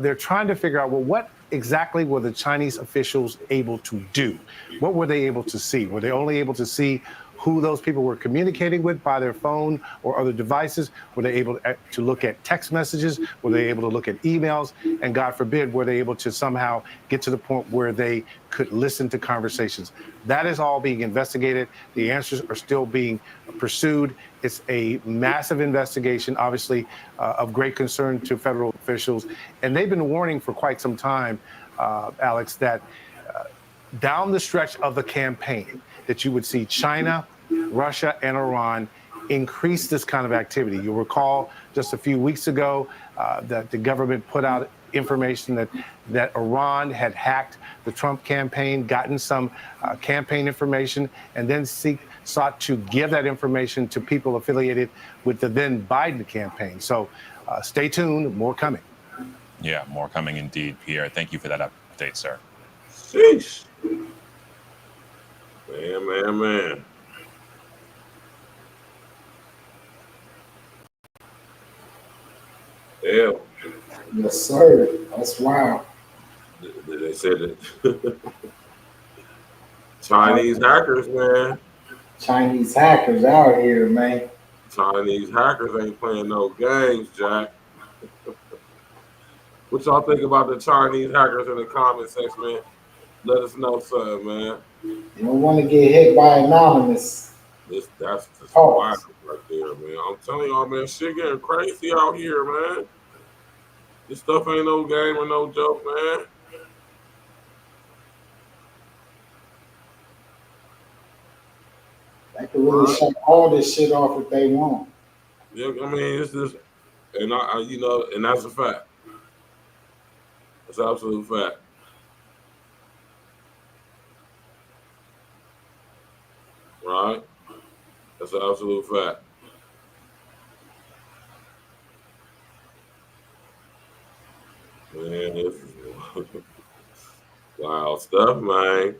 they're trying to figure out, well, what exactly were the Chinese officials able to do? What were they able to see? Were they only able to see who those people were communicating with by their phone or other devices? Were they able to look at text messages? Were they able to look at emails? And God forbid, were they able to somehow get to the point where they could listen to conversations? That is all being investigated. The answers are still being pursued. It's a massive investigation, obviously, of great concern to federal officials. And they've been warning for quite some time, Alex, that down the stretch of the campaign, that you would see China, Russia, and Iran increase this kind of activity. You'll recall just a few weeks ago that the government put out information that Iran had hacked the Trump campaign, gotten some campaign information, and then sought to give that information to people affiliated with the then Biden campaign. So stay tuned, more coming. Yeah, more coming indeed, Pierre. Thank you for that update, sir. Sheesh. Man. Yeah. Yes, sir. That's wild. They said that Chinese hackers, man. Chinese hackers out here, man. Chinese hackers ain't playing no games, Jack. What y'all think about the Chinese hackers in the comment section, man? Let us know, son, man. You don't want to get hit by anonymous. That's just wild right there, man. I'm telling y'all, man, shit getting crazy out here, man. This stuff ain't no game or no joke, man. They can really shut all this shit off if they want. Yeah, I mean, it's just, and and that's a fact. That's an absolute fact. Right? That's an absolute fact. Man, this is wild stuff, man.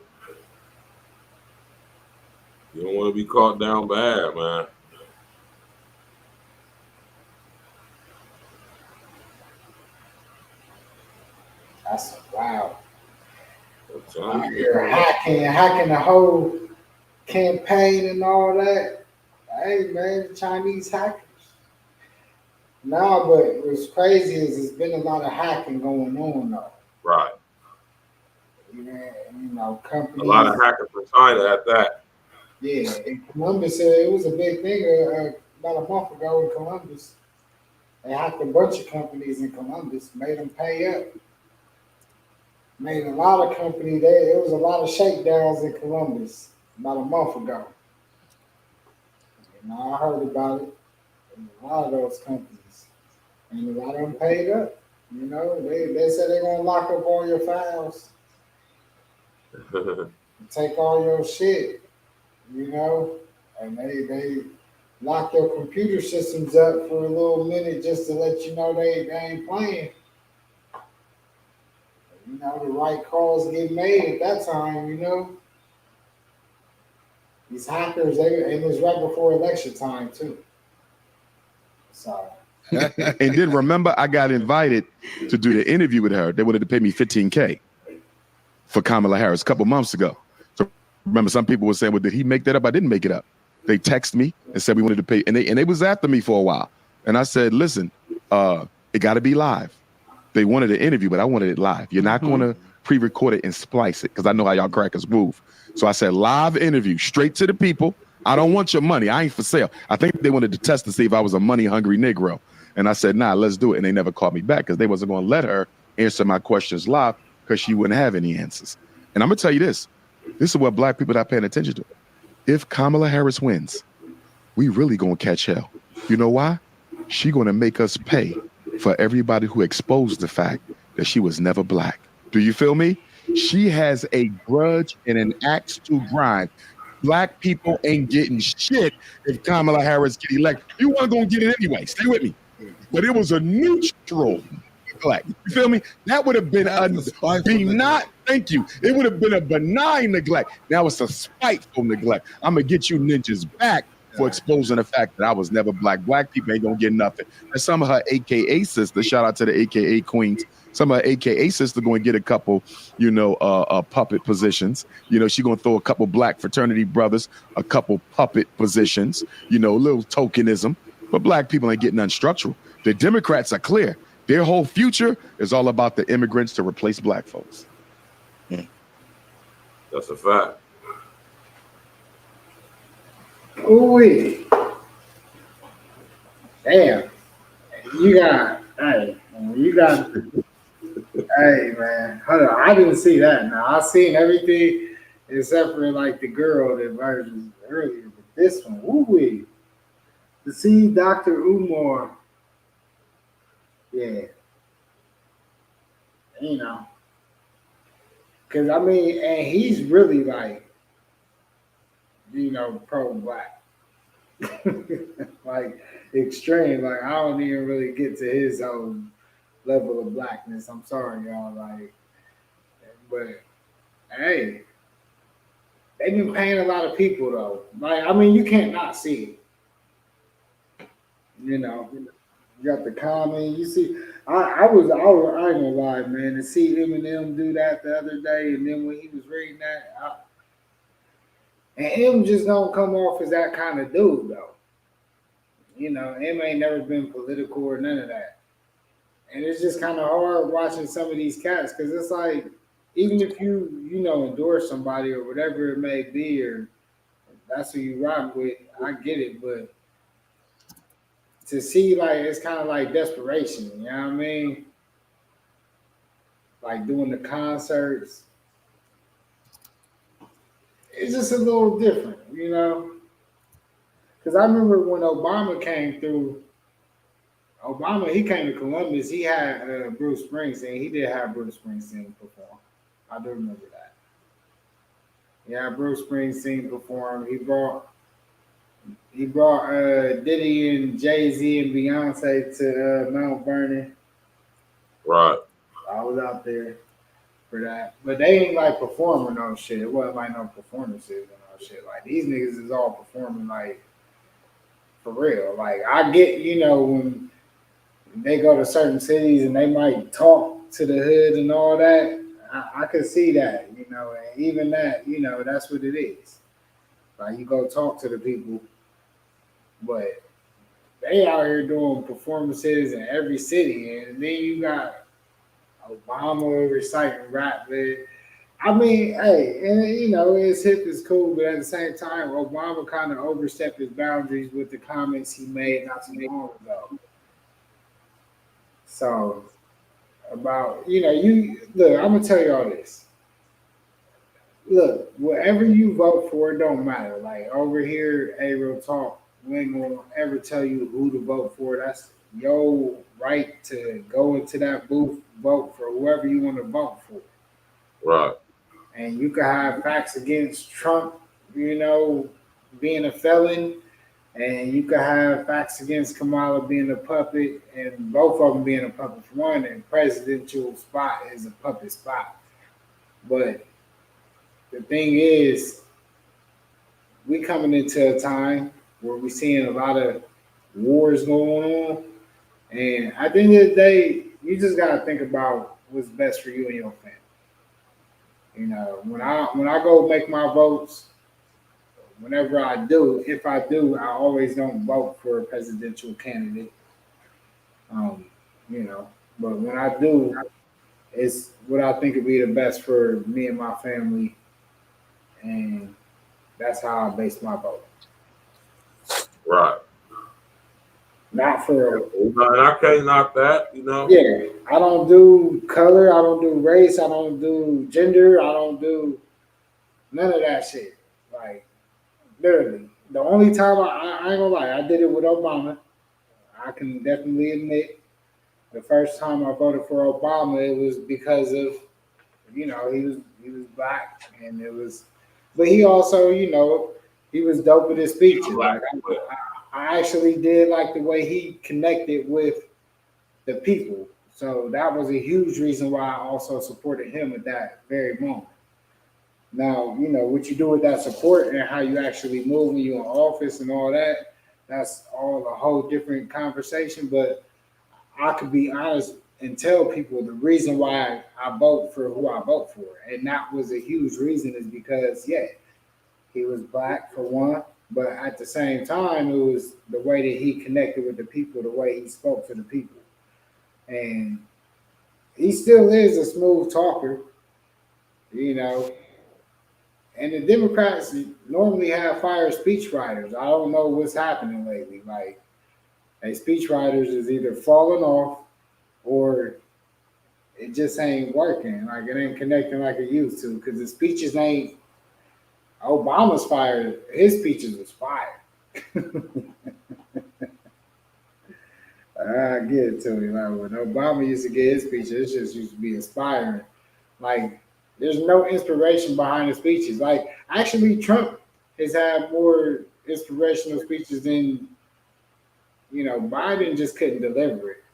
You don't want to be caught down bad, man. That's wild. I'm Hacking the whole campaign and all that. Hey, man, Chinese hackers. Nah, but what's crazy is there's been a lot of hacking going on, though. Right. You know, companies. A lot of hackers from China at that. Yeah, in Columbus, it was a big thing about a month ago in Columbus. They hacked a bunch of companies in Columbus, made them pay up. Made a lot of companies, there was a lot of shakedowns in Columbus about a month ago. And I heard about it. And a lot of those companies. And a lot of them paid up. You know, they said they're going to lock up all your files. Take all your shit. You know, and they lock your computer systems up for a little minute just to let you know they ain't playing. You know, the right calls get made at that time, you know. These hackers, and it was right before election time, too. So. And then remember, I got invited to do the interview with her. They wanted to pay me $15K for Kamala Harris a couple months ago. So Remember, some people were saying, well, did he make that up? I didn't make it up. They texted me and said we wanted to pay, and they was after me for a while. And I said, listen, it got to be live. They wanted an interview, but I wanted it live. You're not going to pre-record it and splice it because I know how y'all crackers move. So I said, live interview, straight to the people. I don't want your money. I ain't for sale. I think they wanted to test to see if I was a money-hungry Negro. And I said, nah, let's do it. And they never called me back because they wasn't going to let her answer my questions live because she wouldn't have any answers. And I'm going to tell you this. This is what black people not paying attention to. If Kamala Harris wins, we really going to catch hell. You know why? She going to make us pay for everybody who exposed the fact that she was never black. Do you feel me? She has a grudge and an axe to grind. Black people ain't getting shit if Kamala Harris get elected. You weren't going to get it anyway. Stay with me. But it was a neutral neglect. You feel me? That would have been thank you. It would have been a benign neglect. Now it's a spiteful neglect. I'm going to get you ninjas back for exposing the fact that I was never black. Black people ain't going to get nothing. And some of her AKA sisters, shout out to the AKA queens, some of her AKA sisters going to get a couple, puppet positions. She going to throw a couple black fraternity brothers, a couple puppet positions, little tokenism. But black people ain't getting nothing structural. The Democrats are clear. Their whole future is all about the immigrants to replace black folks. That's a fact. Ooh, damn. Hey, man. Hold on. I didn't see that. Now, I seen everything except for like the girl that version earlier. But this one, ooh, to see Dr. Umar, yeah. Because I mean, and he's really like, pro-black. Like, extreme. Like, I don't even really get to his own level of blackness. I'm sorry, y'all. Like, but hey, they've been paying a lot of people though. Like, I mean, you can't not see it. You got the comment. You see, I ain't gonna lie, man. To see Eminem do that the other day, and then when he was reading that, and him just don't come off as that kind of dude though. Him ain't never been political or none of that. And it's just kind of hard watching some of these cats because it's like, even if you endorse somebody or whatever it may be, or that's who you rock with, I get it. But to see, like, it's kind of like desperation, you know what I mean? Like doing the concerts. It's just a little different, Because I remember when Obama came through, he came to Columbus. He had Bruce Springsteen. He did have Bruce Springsteen perform. I do remember that. Yeah, Bruce Springsteen performed. He brought Diddy and Jay-Z and Beyonce to Mount Vernon. Right. I was out there for that. But they ain't like performing no shit. It wasn't like no performances and no shit. Like, these niggas is all performing like for real. Like, I get, when they go to certain cities and they might talk to the hood and all that, I could see that, and even that, that's what it is. Like, you go talk to the people, but they out here doing performances in every city, and then you got Obama reciting rap. I mean, hey, and his hip is cool, but at the same time, Obama kind of overstepped his boundaries with the comments he made not too long ago. So, about, you look, I'm gonna tell you all this. Look, whatever you vote for, it don't matter. Like, over here, real talk, we ain't gonna ever tell you who to vote for. That's your right to go into that booth, vote for whoever you want to vote for. Right. And you can have facts against Trump, being a felon. And you could have facts against Kamala being a puppet, and both of them being a puppet. For one, and presidential spot is a puppet spot. But the thing is, we coming into a time where we're seeing a lot of wars going on. And at the end of the day, you just got to think about what's best for you and your family. You know, when I go make my votes, whenever I do, if I do, I always don't vote for a presidential candidate. You know, but when I do, it's what I think would be the best for me and my family, and that's how I base my vote. Right. Not for and I can't knock that, you know. Yeah, I don't do color, I don't do race, I don't do gender, I don't do none of that shit. Like literally, the only time I ain't gonna lie, I did it with Obama. I can definitely admit the first time I voted for Obama, it was because of, you know, he was black, and it was, but he also, you know, he was dope with his speeches. Like I actually did like the way he connected with the people. So that was a huge reason why I also supported him at that very moment. Now, you know, what you do with that support and how you actually move when you're in office and all that, that's all a whole different conversation. But I could be honest and tell people the reason why I vote for who I vote for. And that was a huge reason is because, yeah, he was black for one, but at the same time, it was the way that he connected with the people, the way he spoke to the people. And he still is a smooth talker, you know. And the Democrats normally have fire speechwriters. I don't know what's happening lately. Like, a speechwriters is either falling off or it just ain't working. Like, it ain't connecting like it used to because the speeches ain't. Obama's fired. His speeches was fire. I get it to you. Like when Obama used to get his speeches, it just used to be inspiring. Like there's no inspiration behind the speeches. Like actually, Trump has had more inspirational speeches than Biden just couldn't deliver it.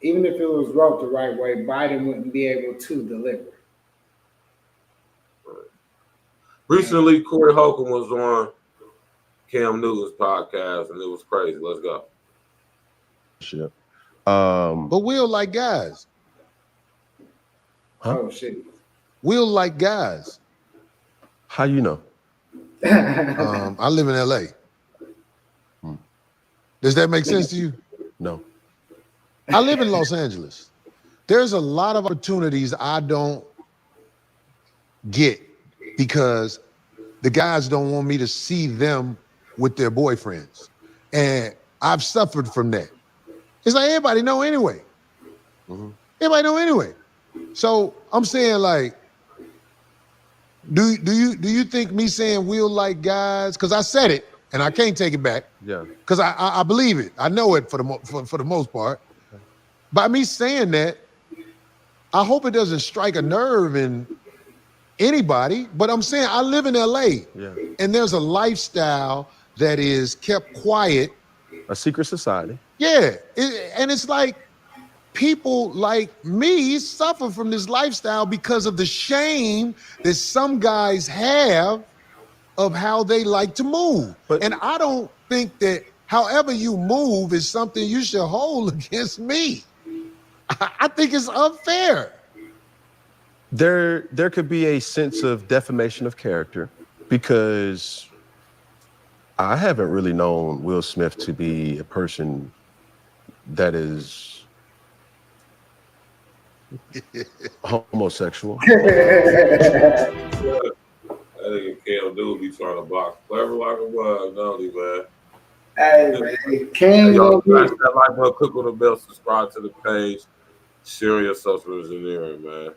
Even if it was wrote the right way, Biden wouldn't be able to deliver it. Recently, Corey Holcomb was on Cam Newton's podcast, and it was crazy. Let's go. Shit. But Will like guys. Huh? Oh shit. Will like guys. How you know? I live in LA. Does that make sense to you? No. I live in Los Angeles. There's a lot of opportunities I don't get because the guys don't want me to see them with their boyfriends. And I've suffered from that. It's like everybody know anyway. Everybody know anyway. So I'm saying like, do you think me saying Will like guys? Because I said it and I can't take it back. Yeah. Because I believe it. I know it for the most part. By me saying that, I hope it doesn't strike a nerve in anybody. But I'm saying I live in LA. Yeah. And there's a lifestyle that is kept quiet. A secret society. Yeah. And it's like people like me suffer from this lifestyle because of the shame that some guys have of how they like to move. And I don't think that however you move is something you should hold against me. I think it's unfair. There could be a sense of defamation of character because I haven't really known Will Smith to be a person that is homosexual. I think Cam do be trying to box clever like a bug, don't he, man? Hey, man, Cam, y'all smash that like button, click on the bell, subscribe to the page, share your social engineering, man.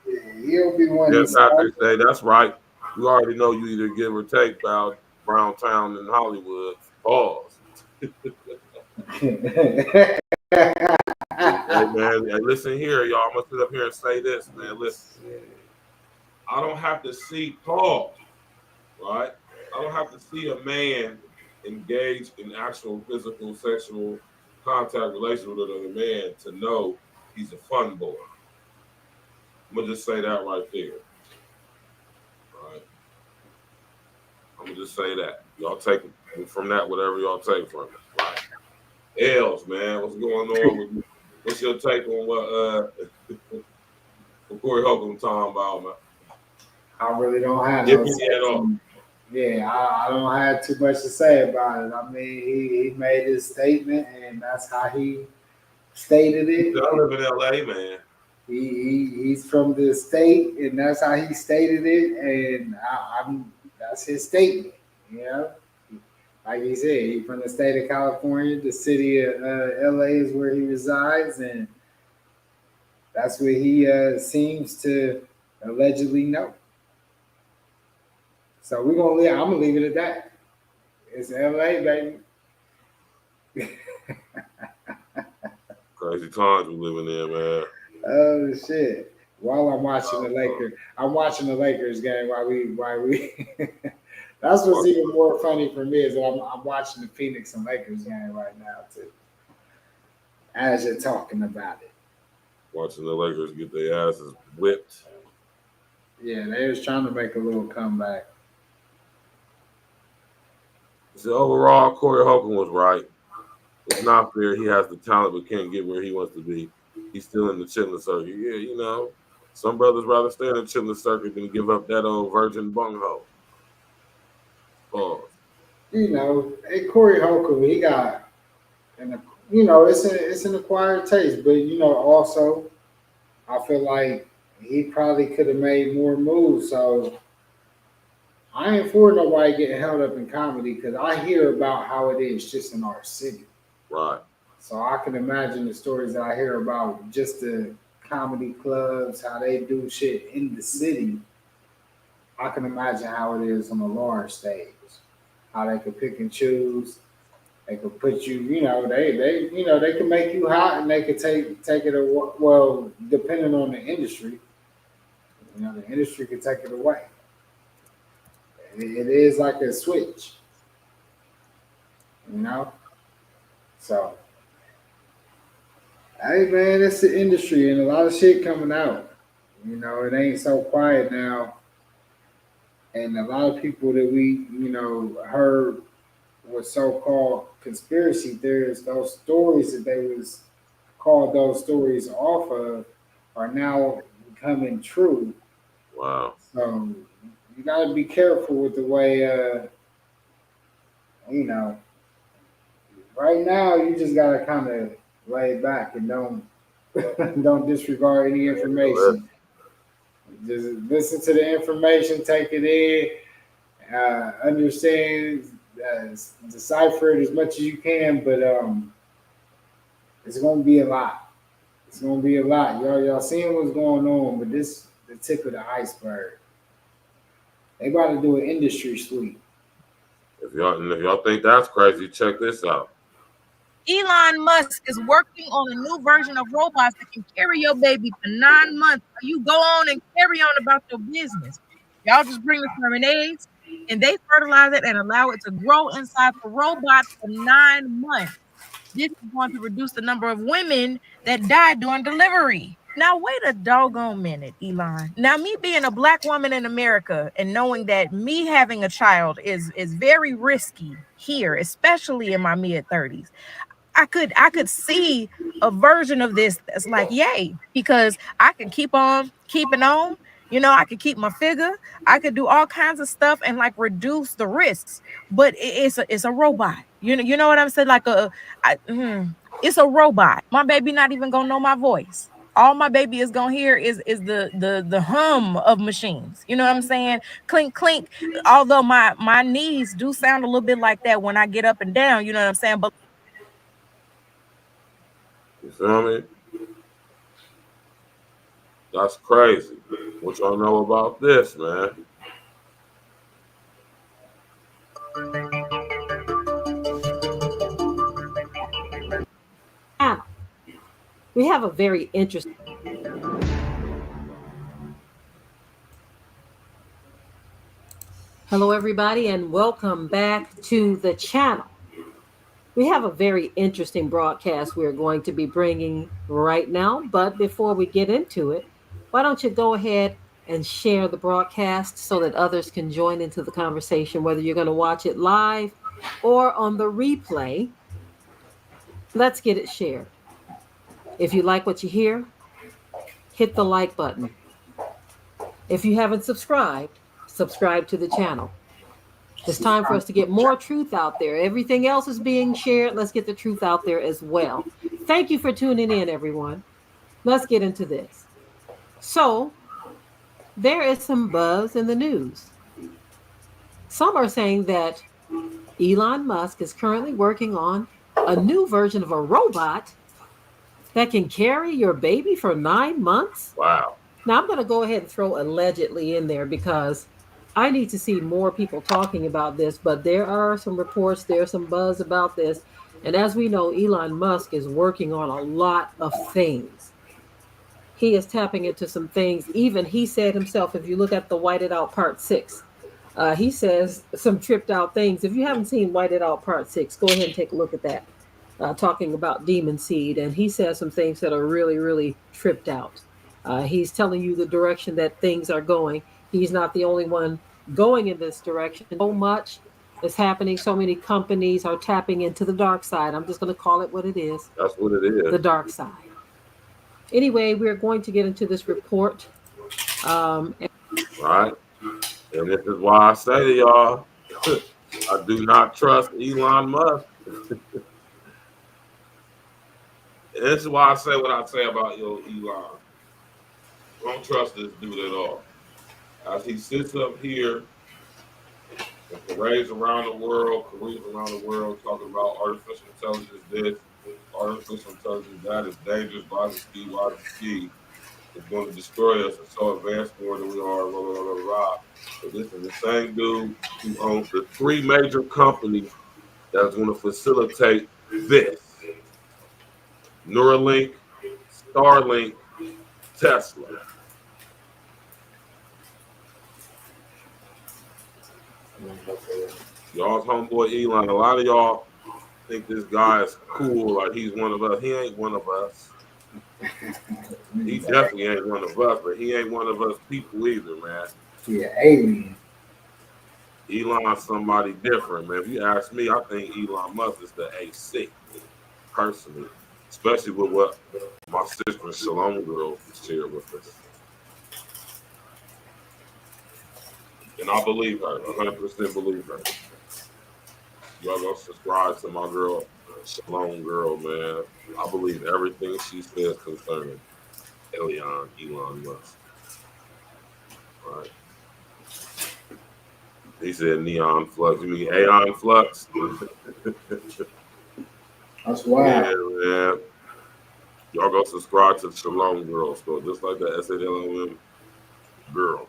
He'll be one. Yeah, Patrick say that's right. You already know you either give or take about Browntown and Hollywood. Pause. Hey man, hey, listen here, y'all. I'm gonna sit up here and say this, man. Listen, I don't have to see Paul, right? I don't have to see a man engage in actual physical, sexual contact relation with another man to know he's a fun boy. I'm gonna just say that right there. Right? I'm gonna just say that. Y'all take from that whatever y'all take from it. Right? Els, man, what's going on with you? What's your take on what Corey Holcomb talking about, man? I really don't have If no he at all. Yeah, I don't have too much to say about it. I mean, he made his statement, and that's how he stated it. I live in LA, man. He's from the state, and that's how he stated it, and that's his statement. You know, like he said, he's from the state of California. The city of LA is where he resides, and that's where he seems to allegedly know. So we're gonna leave. I'm gonna leave it at that. It's LA, baby. Crazy times we living in, man. Oh shit! While I'm watching the Lakers game. While we. That's what's even more funny for me is that I'm watching the Phoenix and Lakers game right now too. As you're talking about it. Watching the Lakers get their asses whipped. Yeah, they was trying to make a little comeback. So overall, Corey Holcomb was right. It's not fair. He has the talent but can't get where he wants to be. He's still in the chilling circuit. Yeah, you know, some brothers rather stay in the chilling circuit than give up that old virgin bunghole. Pause. You know, hey, Corey Holcomb, he got, and you know, it's an acquired taste, but you know, also, I feel like he probably could have made more moves. So I ain't for nobody getting held up in comedy because I hear about how it is just in our city. Right. So I can imagine the stories that I hear about just the comedy clubs, how they do shit in the city. I can imagine how it is on a large stage. How they could pick and choose. They could put you, you know, they can make you hot and they could take it away. Well, depending on the industry, you know, the industry could take it away. It is like a switch, you know. So, hey man, it's the industry and a lot of shit coming out. You know, it ain't so quiet now. And a lot of people that we, you know, heard were so-called conspiracy theorists, those stories that they was called those stories off of are now becoming true. Wow. So you got to be careful with the way, you know, right now you just got to kind of lay back and don't disregard any information. Just listen to the information, take it in, understand, decipher it as much as you can. But it's going to be a lot. It's going to be a lot. Y'all seeing what's going on, but this the tip of the iceberg. They about to do an industry sweep. If y'all think that's crazy, check this out. Elon Musk is working on a new version of robots that can carry your baby for 9 months. You go on and carry on about your business. Y'all just bring the sperm and eggs, and they fertilize it and allow it to grow inside the robot for 9 months. This is going to reduce the number of women that die during delivery. Now, wait a doggone minute, Elon. Now, me being a Black woman in America and knowing that me having a child is very risky here, especially in my mid-30s. I could see a version of this that's like, yay, because I can keep on keeping on. You know, I could keep my figure. I could do all kinds of stuff and like reduce the risks. But it's a robot. You know what I'm saying? Like it's a robot. My baby not even gonna know my voice. All my baby is gonna hear is the hum of machines. You know what I'm saying? Clink clink. Although my knees do sound a little bit like that when I get up and down. You know what I'm saying? But You feel me? That's crazy. What y'all know about this, man? We have a very interesting. Hello, everybody, and welcome back to the channel. We have a very interesting broadcast we're going to be bringing right now. But before we get into it, why don't you go ahead and share the broadcast so that others can join into the conversation, whether you're going to watch it live or on the replay. Let's get it shared. If you like what you hear, hit the like button. If you haven't subscribed, subscribe to the channel. It's time for us to get more truth out there. Everything else is being shared. Let's get the truth out there as well. Thank you for tuning in, everyone. Let's get into this. So, there is some buzz in the news. Some are saying that Elon Musk is currently working on a new version of a robot that can carry your baby for 9 months. Wow. Now, I'm going to go ahead and throw allegedly in there because I need to see more people talking about this, but there are some reports, there's some buzz about this. And as we know, Elon Musk is working on a lot of things. He is tapping into some things. Even he said himself, if you look at the White It Out Part 6, he says some tripped out things. If you haven't seen White It Out Part 6, go ahead and take a look at that, talking about demon seed. And he says some things that are really, really tripped out. He's telling you the direction that things are going. He's not the only one going in this direction. So much is happening. So many companies are tapping into the dark side. I'm just going to call it what it is. That's what it is. The dark side. Anyway, we're going to get into this report. Right. And this is why I say to y'all, I do not trust Elon Musk. This is why I say what I say about Elon. Don't trust this dude at all. As he sits up here and parades around the world, talking about artificial intelligence this, artificial intelligence that is dangerous, why the ski, it's going to destroy us. It's so advanced more than we are, blah, blah, blah, blah. But this is the same dude who owns the 3 major companies that's going to facilitate this. Neuralink, Starlink, Tesla. Y'all's homeboy Elon, a lot of y'all think this guy is cool, like he's one of us. He ain't one of us. He definitely ain't one of us, but he ain't one of us people either, man. Yeah, alien. Elon's somebody different, man. If you ask me, I think Elon Musk is the AC, personally. Especially with what my sister Shalom girl shared with us. And I believe her, 100% believe her. Y'all go subscribe to my girl, Shalom girl, man. I believe everything she says concerning Elon Musk. Right. He said neon flux. You mean Aeon flux? That's wild. Yeah, man. Y'all go subscribe to the Shalom Girl store, just like the SALM girl.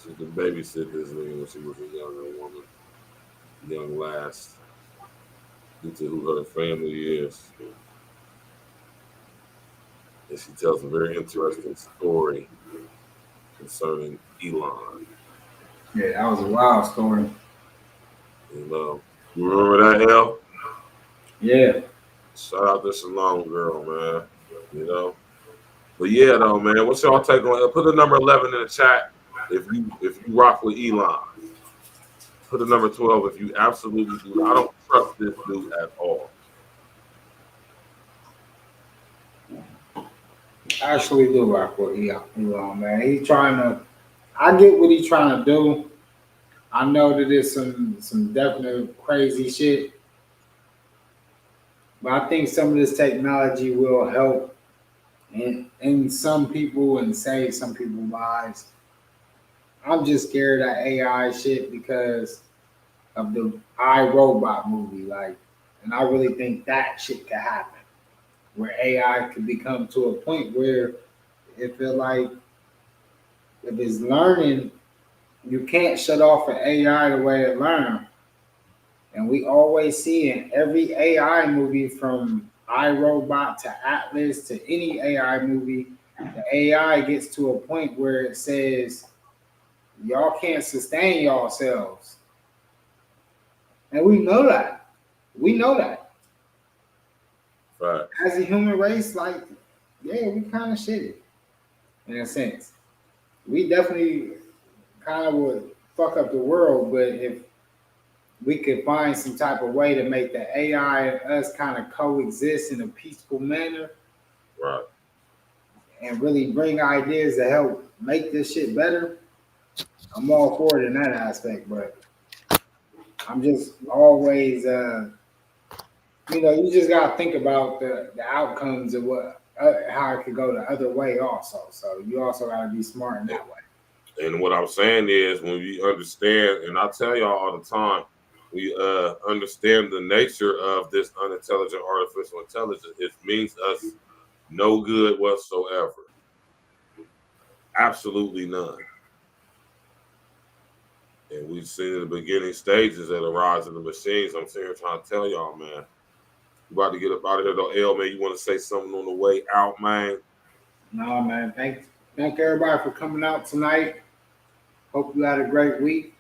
She could babysit this nigga when she was a younger woman, young lass, due to who her family is. And she tells a very interesting story concerning Elon. Yeah, that was a wild story. And you remember that, El? Yeah. Shout out to Shalom Girl, man. You know? But yeah, though, man, what's y'all take on? Put the number 11 in the chat if you rock with Elon. Put the number 12 if you absolutely do. I don't trust this dude at all. I actually do rock with Elon, man. I get what he's trying to do. I know that there's some definite crazy shit. But I think some of this technology will help in some people and save some people's lives. I'm just scared of AI shit because of the iRobot movie. And I really think that shit could happen. Where AI could become to a point where it feel like if it's learning, you can't shut off an AI the way it learns. And we always see in every AI movie, from iRobot to Atlas to any AI movie, the AI gets to a point where it says, y'all can't sustain yourselves. And we know that. We know that. Right. As a human race, we kind of shitty in a sense. We definitely kind of would fuck up the world, but if we could find some type of way to make the AI and us kind of coexist in a peaceful manner, right, and really bring ideas to help make this shit better, I'm all for it in that aspect. But I'm just always, you just gotta think about the outcomes of what how it could go the other way also. So you also gotta be smart in that way. And what I'm saying is, when we understand, and I tell y'all all the time, we understand the nature of this unintelligent artificial intelligence, it means us no good whatsoever. Absolutely none. And we've seen in the beginning stages of the rise of the machines. I'm sitting here trying to tell y'all, man. You about to get up out of here though. L, man, you want to say something on the way out, man? No, man. Thank everybody for coming out tonight. Hope you had a great week.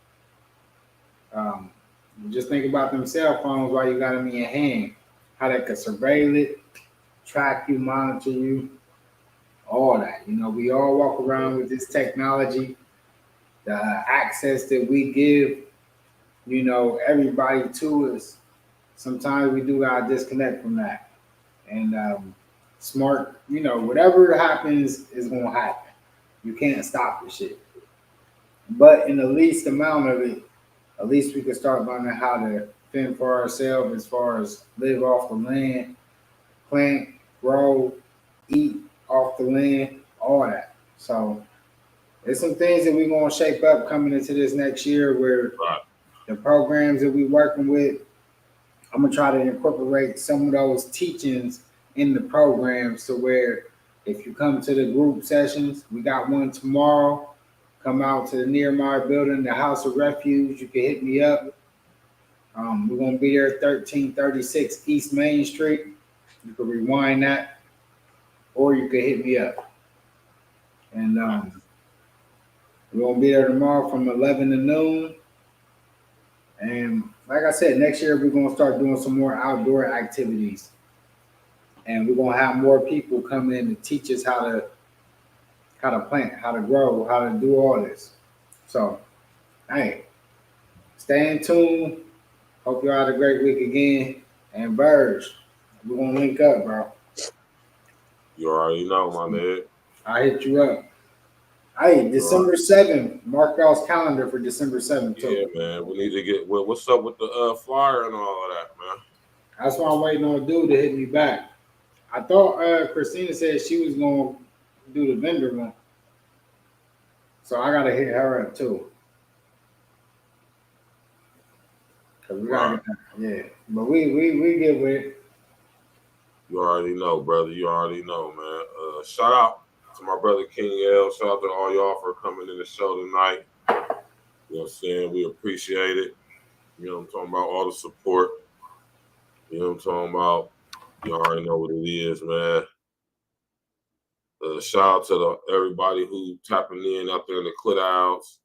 Just think about them cell phones while you got them in your hand. How they could surveil it, track you, monitor you, all that. We all walk around with this technology, the access that we give, everybody to us. Sometimes we do gotta disconnect from that. And smart, whatever happens is gonna happen. You can't stop the shit. But in the least amount of it, at least we can start learning how to fend for ourselves as far as live off the land, plant, grow, eat off the land, all that. So there's some things that we're gonna shape up coming into this next year where the programs that we're working with, I'm gonna try to incorporate some of those teachings in the programs to where if you come to the group sessions, we got one tomorrow. Come out to the Nehemiah building, the House of Refuge. You can hit me up. We're gonna be there 1336 East Main Street. You can rewind that, or you can hit me up. And we're gonna be there tomorrow from 11 to noon. And like I said, next year we're gonna start doing some more outdoor activities. And we're gonna have more people come in and teach us how to plant, how to grow, how to do all this. So, hey, stay in tune. Hope you all had a great week again. And Verge, we're gonna link up, bro. You already know, my man. I hit you up. Hey, December 7th. Mark y'all's calendar for December 7th too. Yeah, man. We need to get what's up with the flyer and all of that, man. That's why I'm waiting on a dude to hit me back. I thought Christina said she was gonna do the vendor one. So I gotta hit her up too. Cause we gotta yeah. But we get with it. You already know, brother. You already know, man. Shout out to my brother King L. Shout out to all y'all for coming in the show tonight. You know what I'm saying? We appreciate it. You know what I'm talking about? All the support. You know what I'm talking about? You already know what it is, man. Shout out to everybody who tapping in out there in the clit house.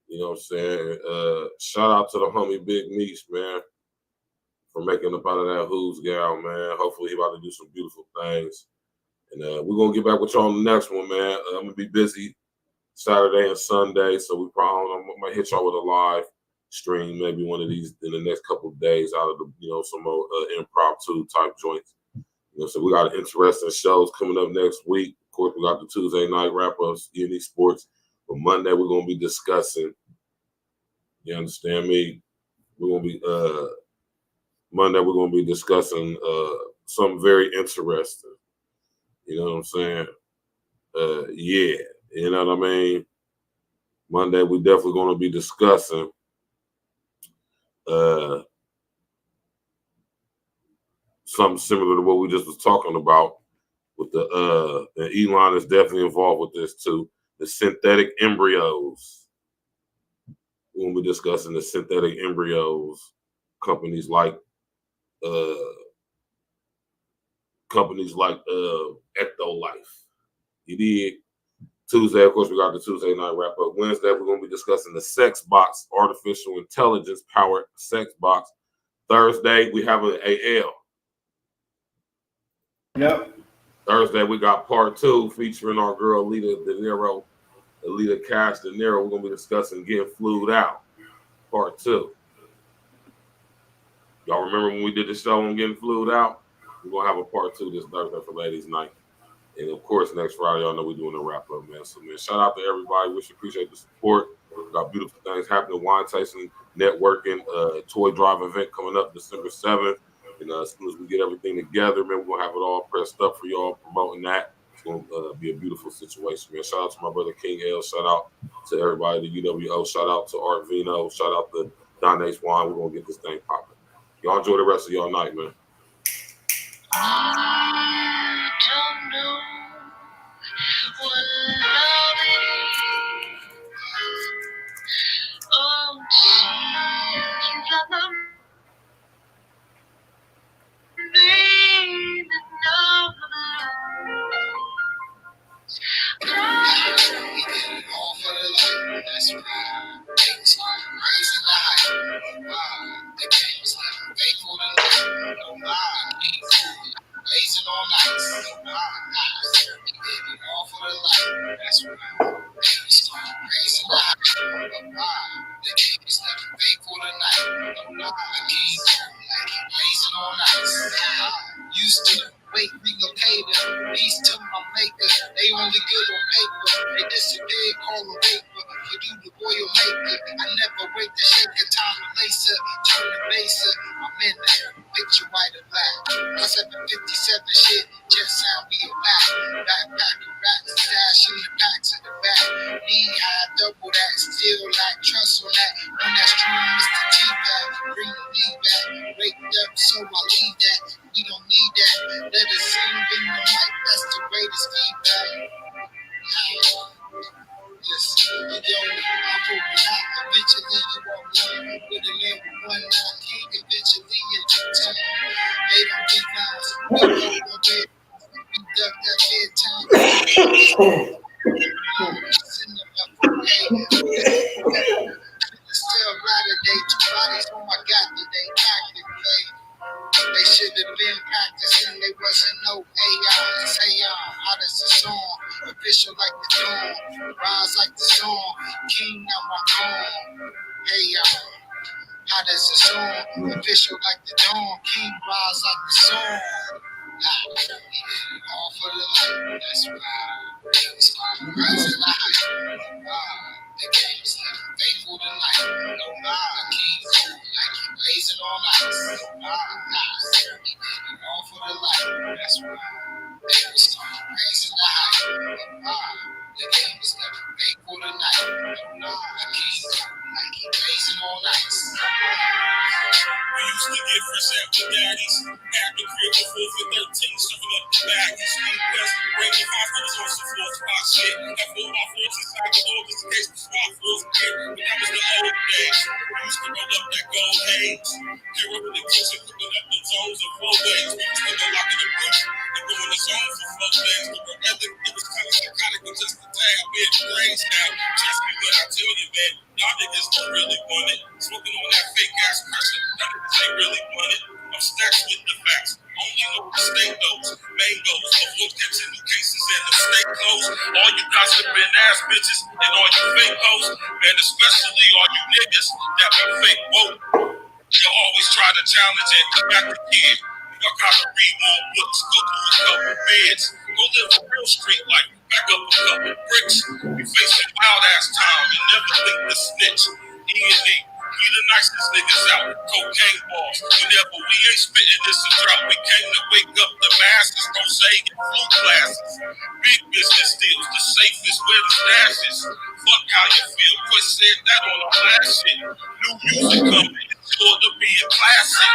You know what I'm saying? Shout out to the homie Big Meech, man, for making up out of that who's gal, man. Hopefully he about to do some beautiful things. And we're going to get back with y'all on the next one, man. I'm going to be busy Saturday and Sunday, so I'm going to hit y'all with a live stream, maybe one of these in the next couple of days out of the, some more impromptu type joints. So we got interesting shows coming up next week. Of course, we got the Tuesday night wrap-ups, E.N.E Sports. But Monday, we're going to be discussing, you understand me? We're going to be, Monday, we're going to be discussing something very interesting. You know what I'm saying? Yeah, you know what I mean? Monday, we definitely going to be discussing something similar to what we just was talking about with the and Elon is definitely involved with this too. The synthetic embryos. We're going to be discussing the synthetic embryos. Companies like Ectolife. You did. Tuesday, of course, we got the Tuesday night wrap up. Wednesday, we're going to be discussing the sex box, artificial intelligence powered sex box. Thursday, we have an AL. Yep. Thursday, we got part 2 featuring our girl, Alita Cash De Niro. We're going to be discussing getting flued out. Part 2. Y'all remember when we did the show on getting flued out? We're going to have a part 2 this Thursday for Ladies Night. And of course, next Friday, y'all know we're doing a wrap up, man. So, man, shout out to everybody. We appreciate the support. We got beautiful things happening. Wine tasting, networking, toy drive event coming up December 7th. And as soon as we get everything together, man, we're going to have it all pressed up for y'all promoting that. It's going to be a beautiful situation, man. Shout out to my brother King L. Shout out to everybody at the UWO. Shout out to Art Vino. Shout out to Don Ace Wine. We're going to get this thing popping. Y'all enjoy the rest of y'all night, man. I don't know what love is. Oh, she's on the meaning of All for the light, that's right. Things are raising the height. The game's like faithful to life. No lie. Blazing all nights. No lie. All for the light, that's right. Things are raising the height. No lie. The game's like faithful to night. No lie. The keys blazing all nights. Used to wait, relocated. Peace to my maker. They only good on paper. They disappeared, call a raper. For you, the royal maker. I never wait to shake a time to lacer. Turn the baser. I'm in there. Picture white and black. Plus 757 shit. Just sound be a back. Backpack of rats. Stash in the packs in the back. Knee high, double that. Still like trust on that. On that strong Mr. T-Pack. Bring the knee back. Waked up, so I leave that. We don't need that. Let us sing in the mic. That's the greatest feedback. Listen, yo, I'm hoping out. Eventually you won't learn. With a man with one line king, eventually in due time. They don't get lines. We go on bed. We duck that bedtime. Send them up for still ride a day. Two bodies on my God today. Active play. They should have been practicing, they wasn't no AI. Say how does the song? Official like the dawn, rise like the song, king now my own. Hey how does the song? Official like the dawn, king rise like the song. All for the light, that's right. It's rising high. The game's like faithful tonight. No lie, king cool like you blazing all night. No lie, all for the light, that's right. It's raising the high. The game's like faithful tonight. No lie, king cool like you blazing all night. We used to get fresh after daddies. At the crib before for 13, serving up the baggies. West, breaking 5 minutes on some floor spot shit. That 4x4s inside the door just in case the spot feels good. But that was the old days. We used to roll up that gold haze. They were in the kitchen cooking up the zones of 4 ways. We used to go lock in the bush and go in the zone for 4 days. But forever, it was kind of psychotic with just a tad bit of brains now. Trust me when I tell you, man, y'all niggas don't really want it. Smoking on that fake ass pressure. They really want it. I'm stacked with the facts. Only know the state those mangoes, overlooked continue cases and the state closed. All you gossiping ass bitches and all you fake hoes, man, especially all you niggas that be fake woke. You always try to challenge it. Come back again. Y'all gotta read more books, go through a couple beds, go live a real street life, back up a couple bricks. We facing wild ass time and never think to snitch. E.N.E, we the nicest niggas out, cocaine balls. Whenever we ain't spitting this a drought, we came to wake up the masses, Jose and flu classes. Big business deals, the safest where the stash is. Fuck how you feel, Chris said that on the last shit. New music coming, it's sure to be a classic.